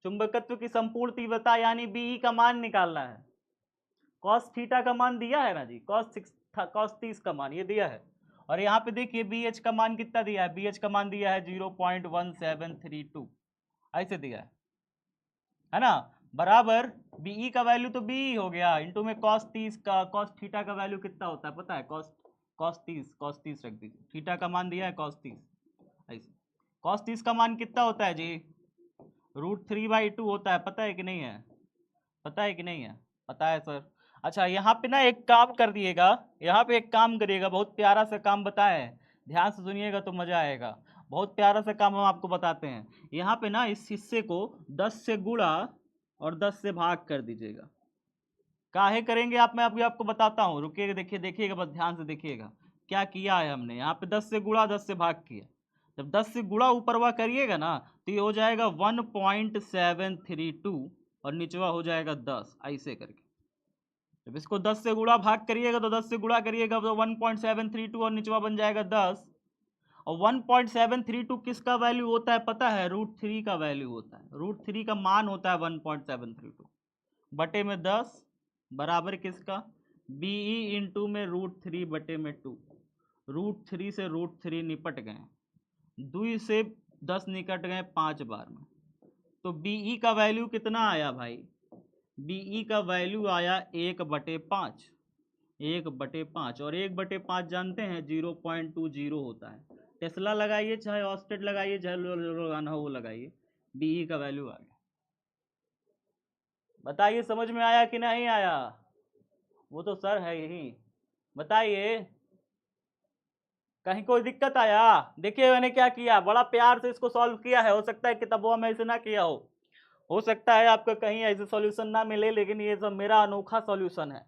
चुंबकत्व की संपूर्ण तीव्रता यानी BE का मान निकालना है। cos थीटा का मान दिया है ना जी, cos 30 का मान ये दिया है। और यहाँ पे देखिए BH का मान कितना दिया है, BH का मान दिया है 0.1732, ऐसे दिया है ना। बराबर BE का वैल्यू तो BE हो गया, इंटू में cos 30 का, cos थीटा का वैल्यू कितना होता है पता है, cos 30 रख दीजिए, थीटा का मान दिया है cos 30, ऐसे cos 30 का मान कितना होता है जी, √3/2 होता है, पता है कि नहीं है, पता है कि नहीं है, पता है सर। अच्छा यहाँ पे ना एक काम कर दिएगा, यहाँ पे एक काम करिएगा, बहुत प्यारा सा काम बताए, ध्यान से सुनिएगा तो मजा आएगा। बहुत प्यारा सा काम हम आपको बताते हैं। यहाँ पे ना इस हिस्से को 10 से गुणा और 10 से भाग कर दीजिएगा। काहे करेंगे आप, मैं अभी आपको बताता हूँ, रुकिएगा, देखिए देखिएगा, बस ध्यान से देखिएगा क्या किया है हमने। यहाँ पे 10 से गुणा 10 से भाग किया, जब 10 से गुणा ऊपरवा करिएगा ना तो ये हो जाएगा 1.732 और निचवा हो जाएगा 10, ऐसे करके। जब इसको 10 से गुणा भाग करिएगा तो 10 से गुणा करिएगा तो 1.732 और निचवा बन जाएगा 10। और 1.732 किसका वैल्यू होता है पता है, √3 का वैल्यू होता है, √3 का मान होता है 1.732 बटे में 10 बराबर किसका, BE इंटू में √3 बटे में 2। √3 से √3 निपट गए, 2 से 10 निकट गए 5 बार में, तो BE का वैल्यू कितना आया भाई, BE का वैल्यू आया 1/5, 1/5, और 1/5 जानते हैं 0.20 होता है। टेस्ला लगाइए चाहे ऑस्टेट लगाइए, चाहे लगाना हो वो लगाइए, BE का वैल्यू आ गया। बताइए समझ में आया कि नहीं आया, वो तो सर है यही, बताइए कहीं कोई दिक्कत आया। देखिए मैंने क्या किया, बड़ा प्यार से इसको सॉल्व किया है, हो सकता है किताबों में ऐसे ना किया हो सकता है आपको कहीं ऐसे सॉल्यूशन ना मिले, लेकिन ये सब मेरा अनोखा सॉल्यूशन है,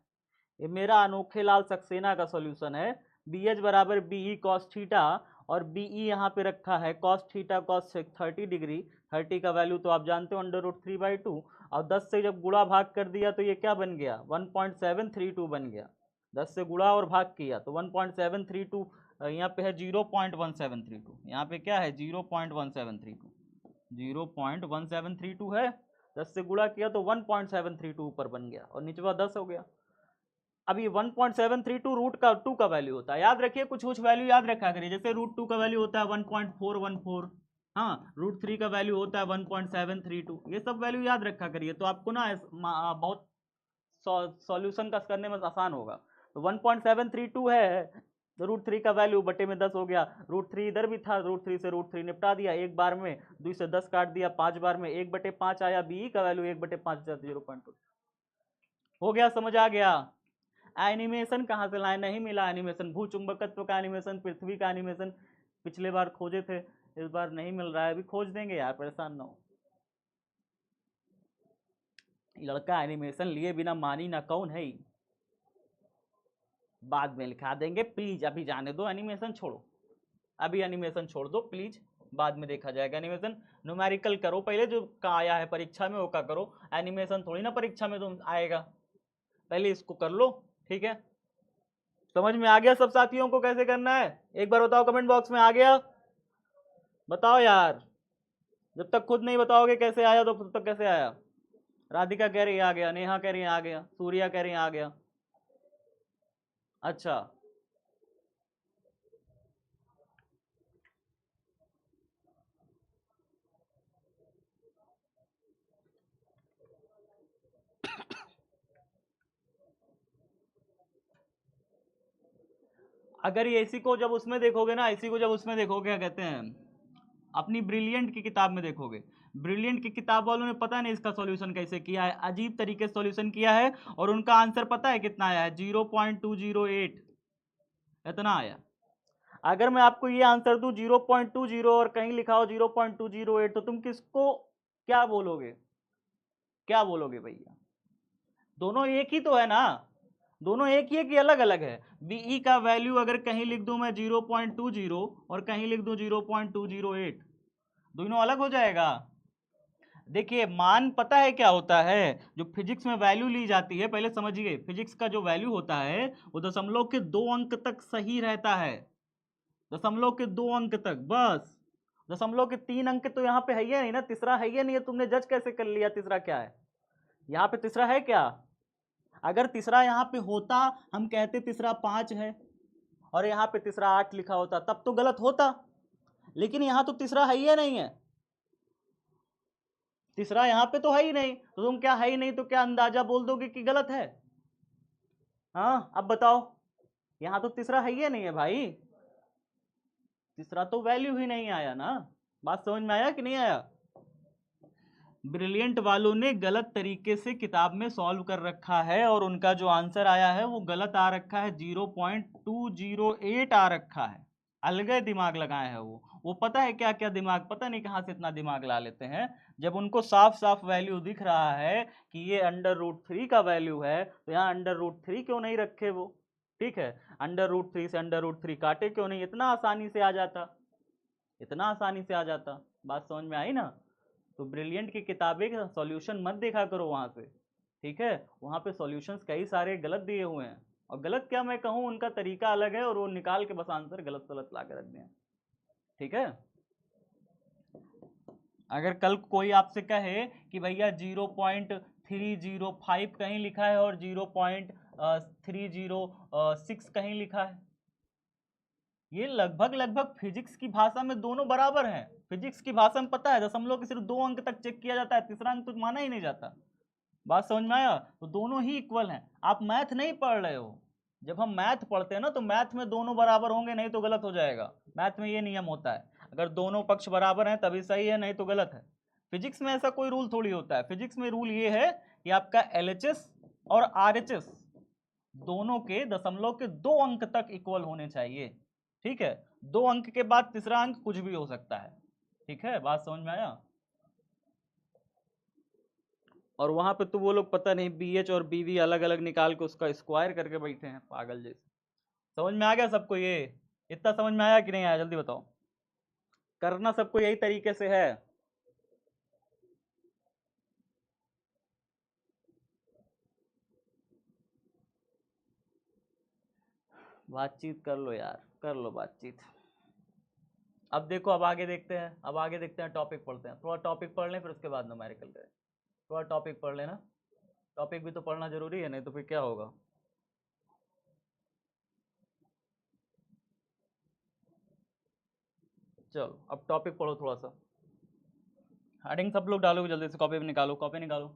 ये मेरा अनोखे लाल सक्सेना का सॉल्यूशन है। BH बराबर BE cos थीटा, और BE यहाँ पे रखा है cos थीटा cos 30 डिग्री, 30 का वैल्यू तो आप जानते हो √3/2, और 10 से जब गुणा भाग कर दिया तो ये क्या बन गया 1.732 बन गया। 10 से गुणा और भाग किया तो 1.732, यहाँ पे है 0.1732, यहाँ पे क्या है 0.1732, 0.1732 है, 10 से गुणा किया तो 1.732 ऊपर बन गया और निचवा 10 हो गया। अभी 1.732 √2 का वैल्यू होता है, याद रखिए, कुछ वैल्यू याद रखा करिए, जैसे √2 का वैल्यू होता है 1.414, हाँ, √3 का वैल्यू होता है 1.732, ये सब वैल्यू याद रखा करिए, तो आपको ना बहुत सॉल्यूशन का करने में आसान होगा। तो 1.732 है, तो √3 का वैल्यू बटे में 10 हो गया, √3 इधर भी था, √3 से √3 निपटा दिया एक बार में, 2 से 10 काट दिया 5 बार में, 1/5 आया, BE का वैल्यू 1/5 0.2 हो गया, समझ आ गया। एनिमेशन कहाँ से लाए, नहीं मिला एनिमेशन, भूचुंबकत्व का एनिमेशन, पृथ्वी का एनिमेशन पिछले बार खोजे थे, इस बार नहीं मिल रहा है, अभी खोज देंगे यार, परेशान ना हो। लड़का एनिमेशन लिए बिना मानी ना कौन है, बाद में लिखा देंगे प्लीज, अभी जाने दो एनिमेशन छोड़ो, अभी एनिमेशन छोड़ दो प्लीज, बाद में देखा जाएगा एनिमेशन। न्यूमेरिकल करो पहले, जो का आया है परीक्षा में वो का करो, एनिमेशन थोड़ी ना परीक्षा में तुम आएगा, पहले इसको कर लो, ठीक है। समझ में आ गया सब साथियों को कैसे करना है, एक बार बताओ कमेंट बॉक्स में, आ गया बताओ यार, जब तक खुद नहीं बताओगे कैसे आया तो तब तक कैसे आया। राधिका कह रही है आ गया, नेहा कह रही है आ गया, सूर्या कह रही है आ गया, अच्छा अगर ये इसी को जब उसमें देखोगे ना, इसी को जब उसमें देखोगे, क्या कहते हैं, अपनी ब्रिलियंट की किताब में देखोगे, ब्रिलियंट की किताब वालों ने पता नहीं इसका सॉल्यूशन कैसे किया है, अजीब तरीके से सॉल्यूशन किया है, और उनका आंसर पता है कितना आया है, 0.208 इतना आया। अगर मैं आपको ये आंसर दूं 0.20 और कहीं लिखा हो 0.208, तो तुम किसको क्या बोलोगे, क्या बोलोगे भैया? दोनों एक ही तो है ना, दोनों एक ही है कि अलग अलग है? बीई का वैल्यू अगर कहीं लिख दूं मैं 0.20 और कहीं लिख दूं 0.208, दोनों अलग हो जाएगा। देखिए मान पता है क्या होता है, जो फिजिक्स में वैल्यू ली जाती है, पहले समझिए, फिजिक्स का जो वैल्यू होता है वो दशमलव के 2 अंक तक सही रहता है, दशमलव के 2 अंक तक बस। दशमलव के 3 अंक तो यहाँ पे है ही नहीं ना, तीसरा है ही नहीं है, तुमने जज कैसे कर लिया तीसरा क्या है? यहाँ पे तीसरा है क्या? अगर तीसरा यहाँ पे होता, हम कहते तीसरा 5 है, और यहाँ पे तीसरा 8 लिखा होता, तब तो गलत होता, लेकिन यहाँ तो तीसरा है ही नहीं है, तीसरा यहाँ पे तो है ही नहीं, तो तुम क्या है ही नहीं तो क्या अंदाजा बोल दोगे कि गलत है? हाँ अब बताओ, यहाँ तो तीसरा है ही नहीं है भाई, तीसरा तो वैल्यू ही नहीं आया ना। बात समझ में आया कि नहीं आया? ब्रिलियंट वालों ने गलत तरीके से किताब में सॉल्व कर रखा है, और उनका जो आंसर आया है वो गलत आ रखा है, 0.208 आ रखा है, अलग दिमाग लगाए हैं वो पता है क्या क्या दिमाग, पता नहीं कहाँ से इतना दिमाग ला लेते हैं, जब उनको साफ साफ वैल्यू दिख रहा है कि ये √3 का वैल्यू है, तो यहाँ √3 क्यों नहीं रखे वो? ठीक है, √3 से √3 काटे क्यों नहीं, इतना आसानी से आ जाता, इतना आसानी से आ जाता। बात समझ में आई ना? तो ब्रिलियंट की किताबें का सॉल्यूशन मत देखा करो वहां से, ठीक है, वहां पे सॉल्यूशंस कई सारे गलत दिए हुए हैं, और गलत क्या मैं कहूँ, उनका तरीका अलग है, और वो निकाल के बस आंसर गलत गलत ला के रख दिए, ठीक है। अगर कल कोई आपसे कहे कि भैया 0.305 कहीं लिखा है और 0.306 कहीं लिखा है, ये लगभग लगभग फिजिक्स की भाषा में दोनों बराबर हैं। फिजिक्स की भाषा में पता है दशमलव के सिर्फ 2 अंक तक चेक किया जाता है, तीसरा अंक तो माना ही नहीं जाता। बात समझ में आया? तो दोनों ही इक्वल हैं। आप मैथ नहीं पढ़ रहे हो, जब हम मैथ पढ़ते हैं ना तो मैथ में दोनों बराबर होंगे, नहीं तो गलत हो जाएगा। मैथ में ये नियम होता है, अगर दोनों पक्ष बराबर हैं तभी सही है, नहीं तो गलत है। फिजिक्स में ऐसा कोई रूल थोड़ी होता है, फिजिक्स में रूल ये है कि आपका एलएचएस और आरएचएस दोनों के दशमलव के 2 अंक तक इक्वल होने चाहिए, ठीक है, 2 अंक के बाद तीसरा अंक कुछ भी हो सकता है, ठीक है। बात समझ में आया? और वहां पे तो वो लोग पता नहीं बीएच और बीवी अलग अलग निकाल के उसका स्क्वायर करके बैठे हैं पागल जैसे। समझ में आ गया सबको ये? इतना समझ में आया कि नहीं आया, जल्दी बताओ। करना सबको यही तरीके से है। बातचीत कर लो यार, कर लो बातचीत। अब देखो, अब आगे देखते हैं, अब आगे देखते हैं, टॉपिक पढ़ते हैं, थोड़ा टॉपिक पढ़ लें फिर उसके बाद न्यूमेरिकल करें। थोड़ा टॉपिक पढ़ लेना, टॉपिक भी तो पढ़ना जरूरी है, नहीं तो फिर क्या होगा। चलो अब टॉपिक पढ़ो थोड़ा सा, हेडिंग सब लोग डालो जल्दी से, कॉपी भी निकालो, कॉपी निकालो।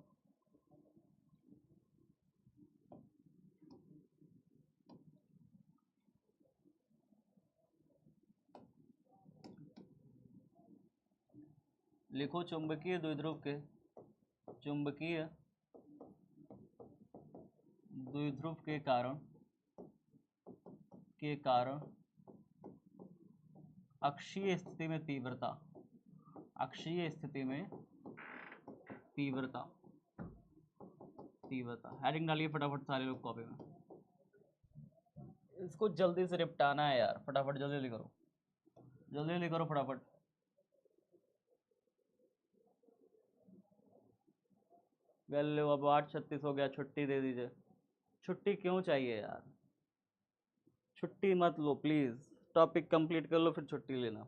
लिखो चुंबकीय द्विध्रुव के, चुंबकीय द्विध्रुव के कारण अक्षीय स्थिति में तीव्रता, अक्षीय स्थिति में तीव्रता, तीव्रता हेडिंग डालिए फटाफट सारे लोग कॉपी में। इसको जल्दी से निपटाना है यार, फटाफट जल्दी जल्दी करो, जल्दी जल्दी करो फटाफट। वेल लो, अब 8:36 हो गया, छुट्टी दे दीजिए। छुट्टी क्यों चाहिए यार, छुट्टी मत लो प्लीज़, टॉपिक कंप्लीट कर लो फिर छुट्टी लेना।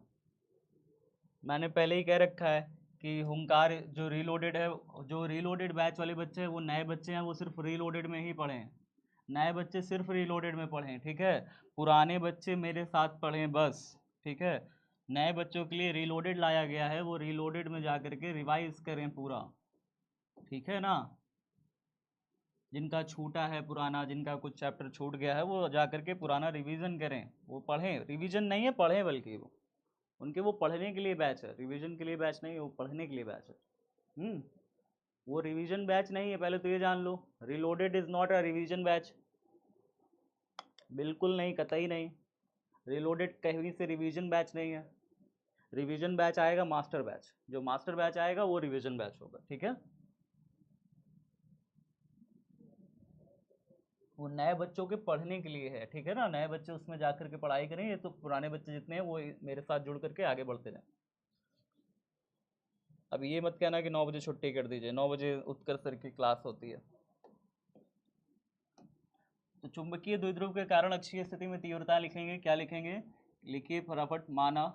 मैंने पहले ही कह रखा है कि हुंकार जो रीलोडेड है, जो रीलोडेड बैच वाले बच्चे हैं वो नए बच्चे हैं, वो सिर्फ रीलोडेड में ही पढ़ें, नए बच्चे सिर्फ रीलोडेड में पढ़ें, ठीक है, पुराने बच्चे मेरे साथ पढ़ें बस, ठीक है। नए बच्चों के लिए रीलोडेड लाया गया है, वो रीलोडेड में जा करके रिवाइज करें पूरा, ठीक है ना। जिनका छूटा है पुराना, जिनका कुछ चैप्टर छूट गया है, वो जा करके पुराना रिवीजन करें, वो पढ़ें। रिवीजन नहीं है, पढ़ें, बल्कि वो उनके वो पढ़ने के लिए बैच है, रिवीजन के लिए बैच नहीं है, वो पढ़ने के लिए बैच है। वो रिवीजन बैच नहीं है, पहले तो ये जान लो। Reloaded is not a revision batch, बिल्कुल नहीं, कतई नहीं। रिलोडेड कहीं से रिवीजन बैच नहीं है। रिवीजन बैच आएगा मास्टर बैच, जो मास्टर बैच आएगा वो रिवीजन बैच होगा, ठीक है। वो नए बच्चों के पढ़ने के लिए है, ठीक है ना, नए बच्चे उसमें जाकर के पढ़ाई करें, ये तो पुराने बच्चे जितने हैं वो मेरे साथ जुड़ करके आगे बढ़ते रहें। अब ये मत कहना कि 9 बजे छुट्टी कर दीजिए, 9 बजे उत्कर्ष सर की क्लास होती है। तो चुंबकीय द्विध्रुव के कारण अक्षीय स्थिति में तीव्रता लिखेंगे, क्या लिखेंगे, लिखिए फटाफट। माना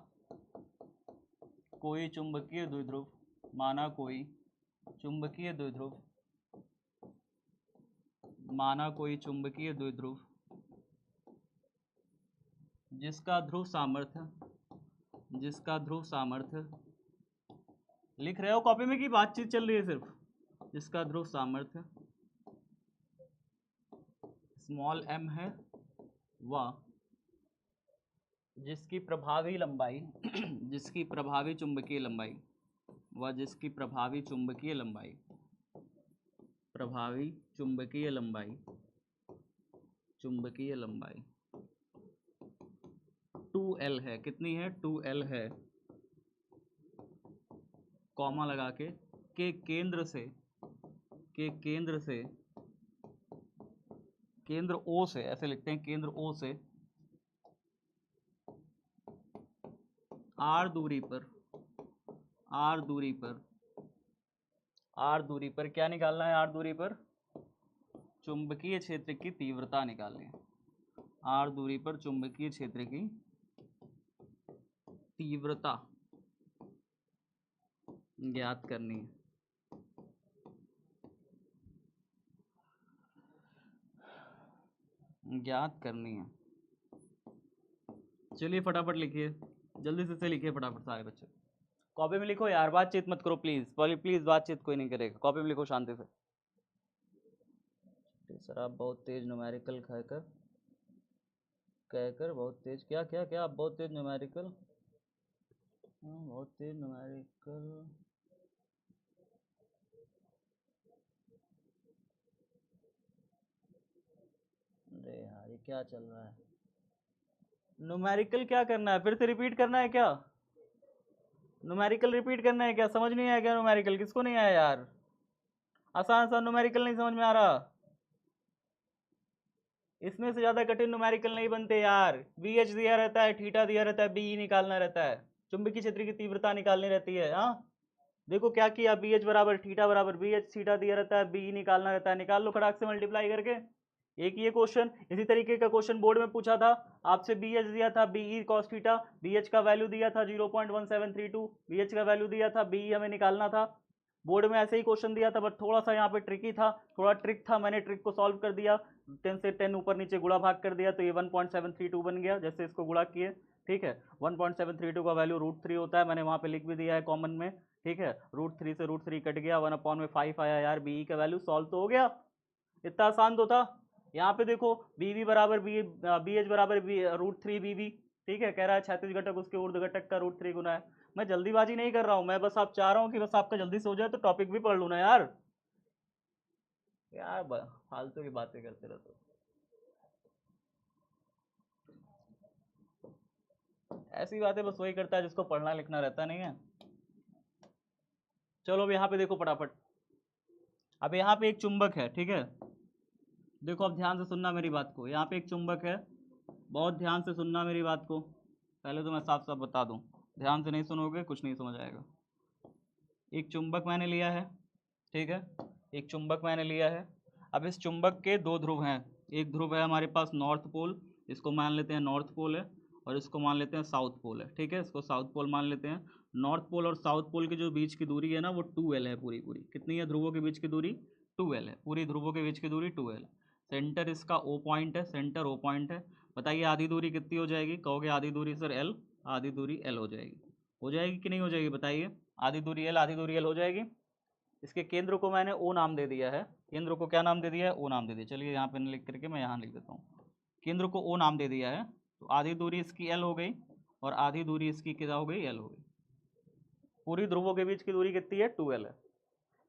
कोई चुंबकीय द्विध्रुव, माना कोई चुंबकीय द्विध्रुव, माना कोई चुंबकीय द्विध्रुव जिसका ध्रुव सामर्थ्य, जिसका ध्रुव सामर्थ्य, लिख रहे हो कॉपी में कि बातचीत चल रही है सिर्फ, जिसका ध्रुव सामर्थ्य स्मॉल m है, व जिसकी प्रभावी लंबाई जिसकी प्रभावी चुंबकीय लंबाई, व जिसकी प्रभावी चुंबकीय लंबाई, प्रभावी चुंबकीय लंबाई, चुंबकीय लंबाई 2L है, कितनी है, 2L है, कॉमा लगा के केंद्र से, के केंद्र से, केंद्र O से, ऐसे लिखते हैं, केंद्र O से R दूरी पर, R दूरी पर, R दूरी पर क्या निकालना है, R दूरी पर चुंबकीय क्षेत्र की तीव्रता निकालनी है। R दूरी पर चुंबकीय क्षेत्र की तीव्रता ज्ञात करनी है। ज्ञात करनी है। चलिए फटाफट लिखिए, जल्दी से लिखिए फटाफट सारे बच्चे, कॉपी में लिखो यार, बातचीत मत करो प्लीज, प्लीज बातचीत कोई नहीं करेगा, कॉपी में लिखो शांति से। सर आप बहुत तेज न्यूमेरिकल कहकर बहुत तेज, क्या क्या क्या, आप बहुत तेज न्यूमेरिकल, बहुत तेज न्यूमेरिकल, अरे यार ये क्या चल रहा है, न्यूमेरिकल क्या करना है, फिर से रिपीट करना है क्या, न्यूमेरिकल रिपीट करना है क्या, समझ नहीं आया क्या न्यूमेरिकल, किसको नहीं आया यार, आसान आसान न्यूमेरिकल नहीं समझ में आ रहा, इसमें से ज्यादा कठिन न्यूमेरिकल नहीं बनते यार। BH दिया रहता है, थीटा दिया रहता है, BE निकालना रहता है, चुंबकीय क्षेत्र की तीव्रता निकालनी रहती है। हाँ देखो क्या किया, BH बराबर थीटा बराबर BH, थीटा दिया रहता है, BE निकालना रहता है, निकाल लो खड़ाक से मल्टीप्लाई करके। एक ये क्वेश्चन, इसी तरीके का क्वेश्चन बोर्ड में पूछा था आपसे, BH दिया था, BE cos थीटा, BH का वैल्यू दिया था 0.1732, BH का वैल्यू दिया था, BE हमें निकालना था। बोर्ड में ऐसे ही क्वेश्चन दिया था, बट थोड़ा सा यहाँ पे ट्रिकी था, थोड़ा ट्रिक था, मैंने ट्रिक को सॉल्व कर दिया, 10 से 10 ऊपर नीचे गुणा भाग कर दिया, तो ये 1.732 बन गया, जैसे इसको गुणा किए, ठीक है। 1.732 का वैल्यू √3 होता है, मैंने वहाँ पे लिख भी दिया है कॉमन में, ठीक है। √3 से √3 कट गया, 1/5 आया यार, BE का वैल्यू सॉल्व तो हो गया, इतना आसान तो था। यहाँ पे देखो BV बराबर BH बराबर √3 BV, ठीक है, कह रहा है क्षैतिज घटक उसके ऊर्ध्व घटक का √3 गुना है। मैं जल्दीबाजी नहीं कर रहा हूँ, मैं बस आप चाह रहा हूँ कि बस आपका जल्दी से हो जाए तो टॉपिक भी पढ़ लूँ ना यार, यार फालतू की बातें करते रहते हो, ऐसी बातें बस वही करता है जिसको पढ़ना लिखना रहता नहीं है। चलो अब यहाँ पे देखो फटाफट, अब यहाँ पे एक चुंबक है, ठीक है, देखो अब ध्यान से सुनना मेरी बात को, यहाँ पे एक चुंबक है, बहुत ध्यान से सुनना मेरी बात को, पहले तो मैं साफ साफ बता दूं, ध्यान से नहीं सुनोगे कुछ नहीं समझ आएगा। एक चुंबक मैंने लिया है, ठीक है, एक चुंबक मैंने लिया है। अब इस चुंबक के दो ध्रुव हैं, एक ध्रुव है हमारे पास नॉर्थ पोल, इसको मान लेते हैं नॉर्थ पोल है, और इसको मान लेते हैं साउथ पोल है, ठीक है, इसको साउथ पोल मान लेते हैं। नॉर्थ पोल और साउथ पोल के जो बीच की दूरी है ना, वो 2L है, पूरी पूरी कितनी है, ध्रुवों के बीच की दूरी 2L है, पूरी ध्रुवों के बीच की दूरी 2L। सेंटर इसका O पॉइंट है, सेंटर O पॉइंट है। बताइए आधी दूरी कितनी हो जाएगी, कहोगे आधी दूरी सर L, आधी दूरी L हो जाएगी कि नहीं हो जाएगी, बताइए, आधी दूरी L, आधी दूरी L हो जाएगी। इसके केंद्र को मैंने ओ नाम दे दिया है, केंद्र को क्या नाम दे दिया है, ओ नाम दे दिया। चलिए यहाँ पे लिख करके मैं यहाँ लिख देता हूँ, केंद्र को ओ नाम दे दिया है। तो आधी दूरी इसकी एल हो गई और आधी दूरी इसकी क्या हो गई, एल हो गई। पूरी ध्रुवों के बीच की दूरी कितनी है, 2l है।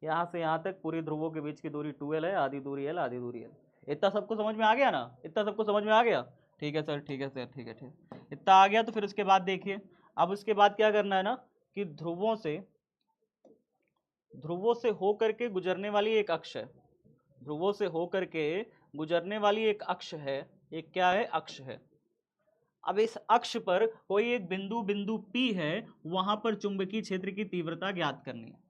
यहाँ से यहाँ तक पूरी ध्रुवों के बीच की दूरी 2l है, आधी दूरी l, आधी दूरी l। इतना सबको समझ में आ गया ना, इतना सबको समझ में आ गया? ठीक है सर, ठीक है सर, ठीक है, ठीक, इतना आ गया। तो फिर उसके बाद देखिए, अब उसके बाद क्या करना है ना, कि ध्रुवों से होकर के गुजरने वाली एक अक्ष है, ध्रुवों से होकर के गुजरने वाली एक अक्ष है, एक क्या है, अक्ष है। अब इस अक्ष पर कोई एक बिंदु P है, वहां पर चुंबकीय क्षेत्र की तीव्रता ज्ञात करनी है।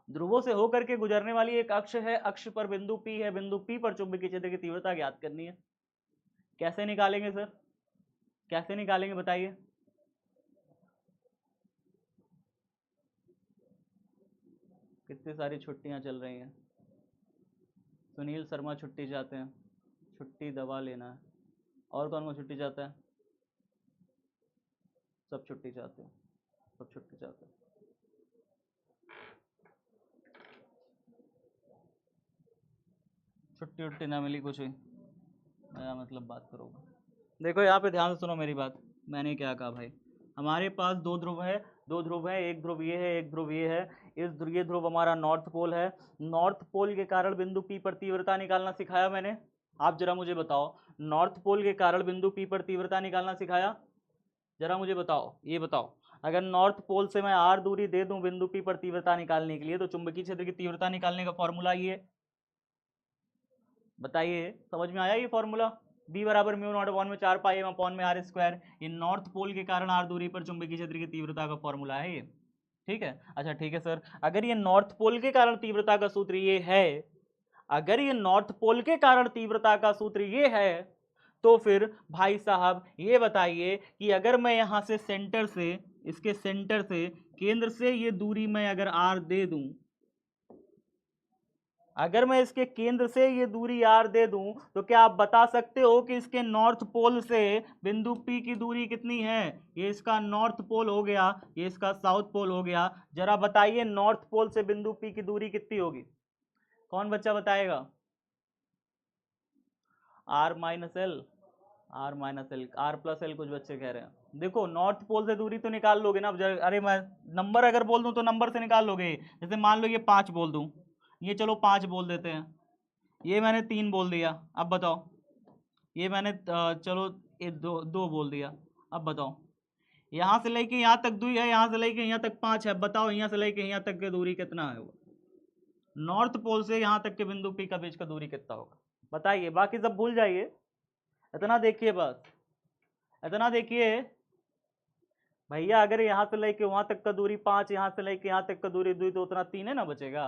ध्रुवों से होकर के गुजरने वाली एक अक्ष है, अक्ष पर बिंदु P है, बिंदु P पर चुंबकीय क्षेत्र की तीव्रता ज्ञात करनी है। कैसे निकालेंगे सर, कैसे निकालेंगे बताइए? कितनी सारी छुट्टियां चल रही हैं। सुनील शर्मा छुट्टी चाहते हैं, छुट्टी दवा लेना है। और कौन कौन छुट्टी चाहता है? सब छुट्टी चाहते हैं, सब छुट्टी चाहते हैं। छुट्टी उट्टी ना मिली कुछ हुई, मैं मतलब बात करूँगा। देखो यहाँ पे ध्यान से सुनो मेरी बात, मैंने क्या कहा भाई, हमारे पास दो ध्रुव है, दो ध्रुव है, एक ध्रुव ये है, एक ध्रुव ये है। ये ध्रुव हमारा नॉर्थ पोल है। नॉर्थ पोल के कारण बिंदु P पर तीव्रता निकालना सिखाया मैंने। आप जरा मुझे बताओ, नॉर्थ पोल के कारण बिंदु P पर तीव्रता निकालना सिखाया, जरा मुझे बताओ, ये बताओ, अगर नॉर्थ पोल से मैं r दूरी दे दूं बिंदु P पर तीव्रता निकालने के लिए, तो चुंबकीय क्षेत्र की तीव्रता निकालने का फॉर्मूला ये, बताइए, समझ में आया ये फॉर्मूला? B बराबर म्यू नॉट अपॉन में 4 पाई m अपॉन में r स्क्वायर। ये नॉर्थ पोल के कारण r दूरी पर चुंबकीय क्षेत्र की तीव्रता का फॉर्मूला है ये, ठीक है। अच्छा ठीक है सर, अगर ये नॉर्थ पोल के कारण तीव्रता का सूत्र ये है, अगर ये नॉर्थ पोल के कारण तीव्रता का सूत्र ये है, तो फिर भाई साहब ये बताइए कि अगर मैं यहां से सेंटर से, इसके सेंटर से, केंद्र से ये दूरी मैं अगर r दे दूं, अगर मैं इसके केंद्र से ये दूरी r दे दूं, तो क्या आप बता सकते हो कि इसके नॉर्थ पोल से बिंदु P की दूरी कितनी है? ये इसका नॉर्थ पोल हो गया, ये इसका साउथ पोल हो गया। जरा बताइए नॉर्थ पोल से बिंदु P की दूरी कितनी होगी? कौन बच्चा बताएगा? r minus L, R minus L, R plus L कुछ बच्चे कह रहे हैं। देखो नॉर्थ पोल से दूरी तो निकाल लोगे ना। अरे मैं नंबर अगर बोल दूं तो नंबर से निकाल लोगे। जैसे मान लो ये 5 बोल दूं, ये चलो 5 बोल देते हैं, ये मैंने 3 बोल दिया, अब बताओ, ये मैंने चलो ये 2 बोल दिया, अब बताओ, यहाँ से लेके यहाँ तक 2 है, यहाँ से लेके यहाँ तक 5 है, बताओ यहाँ से लेके यहाँ तक की दूरी कितना है? वो नॉर्थ पोल से यहाँ तक के बिंदु P का बीच का दूरी कितना होगा बताइए? बाकी सब भूल जाइए, इतना देखिए बस, इतना देखिए भैया। अगर यहाँ से लेके वहां तक का दूरी 5, यहाँ से लेके यहाँ तक का दूरी 2, तो उतना 3 है ना, बचेगा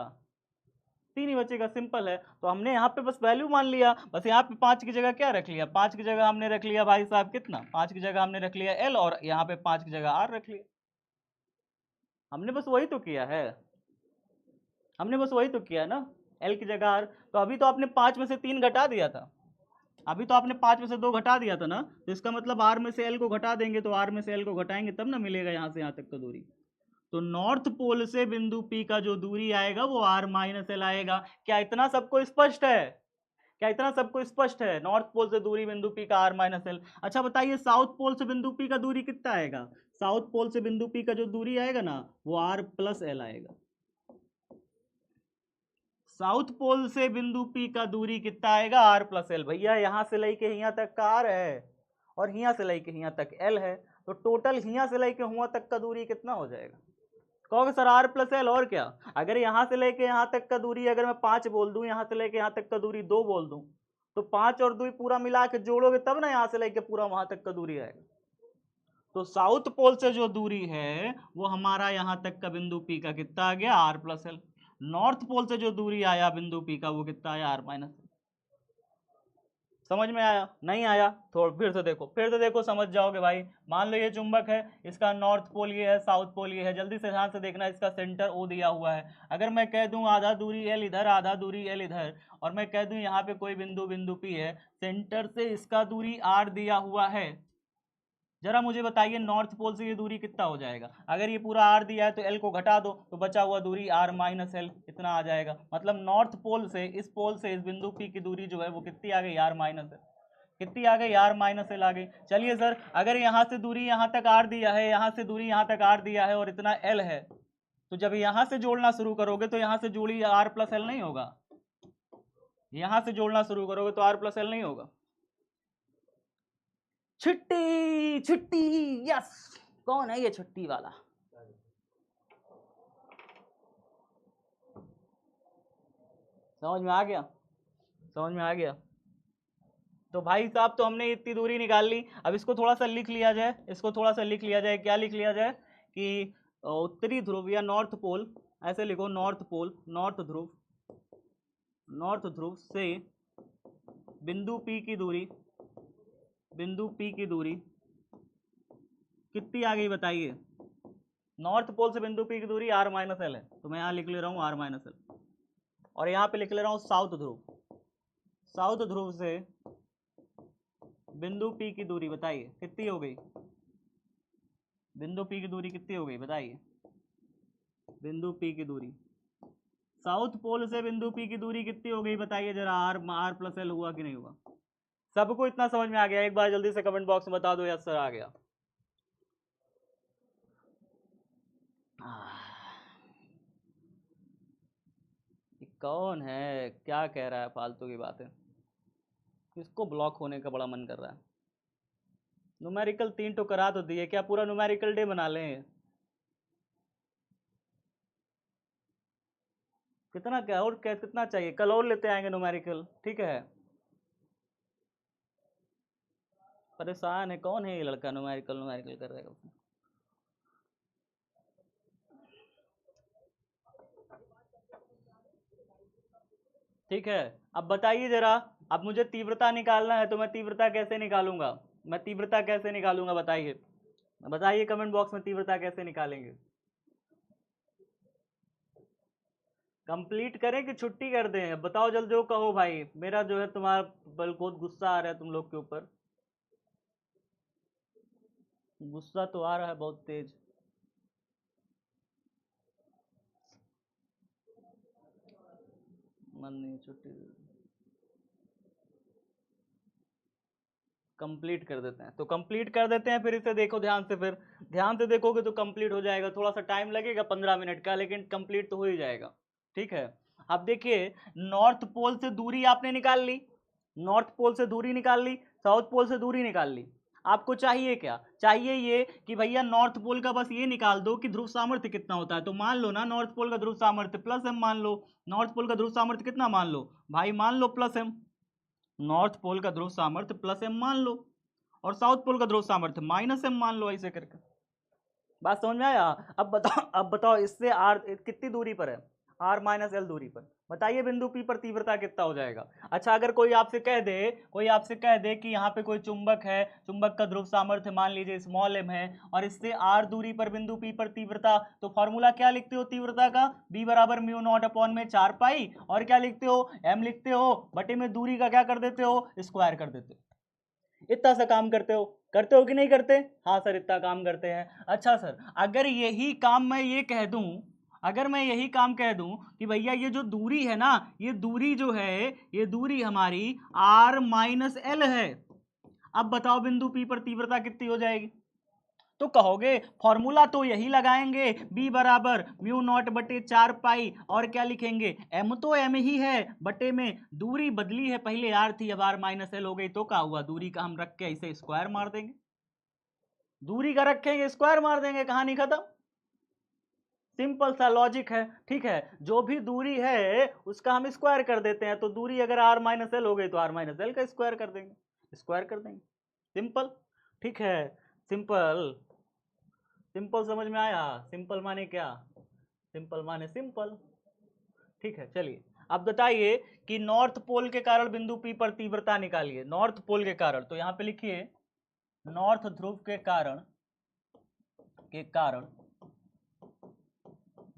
3 ही बचेगा, सिंपल है। तो हमने यहाँ पे बस वैल्यू मान लिया, बस यहाँ पे 5 की जगह क्या रख लिया, 5 की जगह हमने रख लिया भाई साहब कितना, 5 की जगह हमने रख लिया एल, और यहाँ पे 5 की जगह आर रख लिया। हमने बस वही तो किया है, हमने बस वही तो किया है ना, एल की जगह आर। तो अभी तो आपने 5 में से 3 घटा दिया था, अभी तो आपने 5 में से 2 घटा दिया था ना, तो इसका मतलब आर में से एल को घटा देंगे, तो आर में से एल को घटाएंगे तब ना मिलेगा यहाँ से यहाँ तक का दूरी। तो नॉर्थ पोल से बिंदु P का जो दूरी आएगा वो r माइनस एल आएगा। क्या इतना सबको स्पष्ट है? क्या इतना सबको स्पष्ट है? नॉर्थ पोल से दूरी बिंदु P का r माइनस एल। अच्छा बताइए साउथ पोल से बिंदु P का दूरी कितना आएगा? साउथ पोल से बिंदु P का जो दूरी आएगा ना, वो r प्लस एल आएगा। साउथ पोल से बिंदु P का दूरी कितना आएगा? r plus L. भैया यहां से लेके यहाँ तक का r है और यहाँ से लेके यहाँ तक l है, तो टोटल यहाँ से लेके वहां तक का दूरी कितना हो जाएगा? कहोगे सर r प्लस एल, और क्या? अगर यहाँ से लेके यहाँ तक का दूरी अगर मैं 5 बोल दूं, यहाँ से लेके यहाँ तक का दूरी 2 बोल दूं, तो 5 और 2 पूरा मिला के जोड़ोगे तब ना यहाँ से लेके पूरा वहां तक का दूरी आएगा। तो साउथ पोल से जो दूरी है वो हमारा यहाँ तक का बिंदु P का कितना आ गया? r plus L. North pole से जो दूरी आया बिंदु P का वो कितना आया? r minus. समझ में आया? नहीं आया तो फिर से देखो, फिर से देखो, समझ जाओगे भाई। मान लो ये चुंबक है, इसका नॉर्थ पोल ये है, साउथ पोल ये है। जल्दी से ध्यान से देखना, इसका सेंटर O दिया हुआ है। अगर मैं कह दूं आधा दूरी L इधर, आधा दूरी L इधर, और मैं कह दूं यहाँ पे कोई बिंदु P है, सेंटर से इसका दूरी R दिया हुआ है, जरा मुझे बताइए नॉर्थ पोल से ये दूरी कितना हो जाएगा। अगर ये पूरा आर दिया है तो एल को घटा दो तो बचा हुआ दूरी आर माइनस एल इतना आ जाएगा। मतलब नॉर्थ पोल से इस बिंदु पी की दूरी जो है वो कितनी आ गई, आर माइनस एल। कितनी आ गई, आर माइनस एल आ गई। चलिए सर, अगर यहाँ से दूरी यहाँ तक आर दिया है, यहाँ से दूरी यहाँ तक आर दिया है और इतना एल है, तो जब यहाँ से जोड़ना शुरू करोगे तो यहाँ से जोड़ी आर प्लस एल नहीं होगा। यहाँ से जोड़ना शुरू करोगे तो आर प्लस एल नहीं होगा। छुट्टी छुट्टी, यस। कौन है ये छुट्टी वाला? समझ में आ गया, समझ में आ गया। तो भाई साहब, तो हमने इतनी दूरी निकाल ली। अब इसको थोड़ा सा लिख लिया जाए, इसको थोड़ा सा लिख लिया जाए। क्या लिख लिया जाए कि उत्तरी ध्रुव या नॉर्थ पोल, ऐसे लिखो नॉर्थ पोल, नॉर्थ ध्रुव से बिंदु P की दूरी, बिंदु P की दूरी कितनी आ गई बताइए। नॉर्थ पोल से बिंदु P की दूरी आर माइनस एल है, तो मैं यहाँ लिख ले रहा हूँ आर माइनस एल, और यहाँ पे लिख ले रहा हूँ साउथ ध्रुव से बिंदु P की दूरी बताइए कितनी हो गई। बिंदु P की दूरी कितनी हो गई बताइए। बिंदु P की दूरी, साउथ पोल से बिंदु P की दूरी कितनी हो गई बताइए जरा। आर प्लस एल हुआ कि नहीं हुआ? सबको इतना समझ में आ गया? एक बार जल्दी से कमेंट बॉक्स में बता दो यस सर आ गया। कौन है, क्या कह रहा है फालतू की बातें? किसको ब्लॉक होने का बड़ा मन कर रहा है? न्यूमेरिकल 3 तो करा तो दिए, क्या पूरा न्यूमेरिकल डे बना लें? कितना क्या और क्या कितना चाहिए? कल और लेते आएंगे न्यूमेरिकल, ठीक है। परेशान है, कौन है ये लड़का न्यूमेरिकल कर रहा है? ठीक है, अब बताइए जरा। अब मुझे तीव्रता निकालना है, तो मैं तीव्रता कैसे निकालूंगा? बताइए, बताइए कमेंट बॉक्स में तीव्रता कैसे निकालेंगे। कंप्लीट करें कि छुट्टी कर दें? बताओ जल्दी, जो कहो भाई। मेरा जो है तुम्हारा बहुत गुस्सा आ रहा है तुम लोग के ऊपर। गुस्सा तो आ रहा है बहुत तेज। मन नहीं, छुट्टी कंप्लीट कर देते हैं, तो कंप्लीट कर देते हैं। फिर इसे देखो ध्यान से, फिर ध्यान से देखोगे तो कंप्लीट हो जाएगा। थोड़ा सा टाइम लगेगा 15 मिनट का, लेकिन कंप्लीट तो हो ही जाएगा। ठीक है, अब देखिए, नॉर्थ पोल से दूरी आपने निकाल ली, नॉर्थ पोल से दूरी निकाल ली, साउथ पोल से दूरी निकाल ली। आपको चाहिए क्या? चाहिए ये कि भैया नॉर्थ पोल का बस ये निकाल दो कि ध्रुव सामर्थ्य कितना होता है। तो मान लो ना, नॉर्थ पोल का ध्रुव सामर्थ्य प्लस एम मान लो। नॉर्थ पोल का ध्रुव सामर्थ्य कितना मान लो भाई? मान लो प्लस एम। नॉर्थ पोल का ध्रुव सामर्थ्य प्लस एम मान लो, और साउथ पोल का ध्रुव सामर्थ्य माइनस एम मान लो, ऐसे करके। बात समझ में आया? अब बताओ इससे आर कितनी दूरी पर है? आर माइनस एल दूरी पर। बताइए बिंदु पी पर तीव्रता कितना हो जाएगा? अच्छा, अगर कोई आपसे कह दे कि यहाँ पे कोई चुंबक है, चुंबक का ध्रुव सामर्थ्य मान लीजिए स्मॉल एम है, और इससे आर दूरी पर बिंदु पी पर तीव्रता, तो फॉर्मूला क्या लिखते हो तीव्रता का? बी बराबर म्यू नॉट अपॉन में 4 पाई, और क्या लिखते हो? एम लिखते हो, बटे में दूरी का क्या कर देते हो? स्क्वायर कर देते हो। इतना सा काम करते हो कि नहीं करते? हाँ सर, इतना काम करते हैं। अच्छा सर, अगर यही काम मैं ये कह दूं, अगर मैं यही काम कह दूं कि भैया ये जो दूरी है ना, ये दूरी जो है, ये दूरी हमारी r माइनस एल है। अब बताओ बिंदु P पर तीव्रता कितनी हो जाएगी? तो कहोगे फॉर्मूला तो यही लगाएंगे, b बराबर म्यू नॉट बटे 4 पाई, और क्या लिखेंगे? m तो m ही है, बटे में दूरी बदली है, पहले r थी अब r माइनस एल हो गई, तो क्या हुआ? दूरी का हम रख के इसे स्क्वायर मार देंगे, दूरी का रखेंगे स्क्वायर मार देंगे, कहानी खत्म। सिंपल सा लॉजिक है। ठीक है, जो भी दूरी है उसका हम स्क्वायर कर देते हैं, तो दूरी अगर r माइनस एल हो गई तो r माइनस एल का स्क्वायर कर देंगे, सिंपल। ठीक है, सिंपल। सिंपल समझ में आया? सिंपल माने क्या? सिंपल माने सिंपल। ठीक है, चलिए अब बताइए कि नॉर्थ पोल के कारण बिंदु P पर तीव्रता निकालिए। नॉर्थ पोल के कारण, तो यहां पे लिखिए नॉर्थ ध्रुव के कारण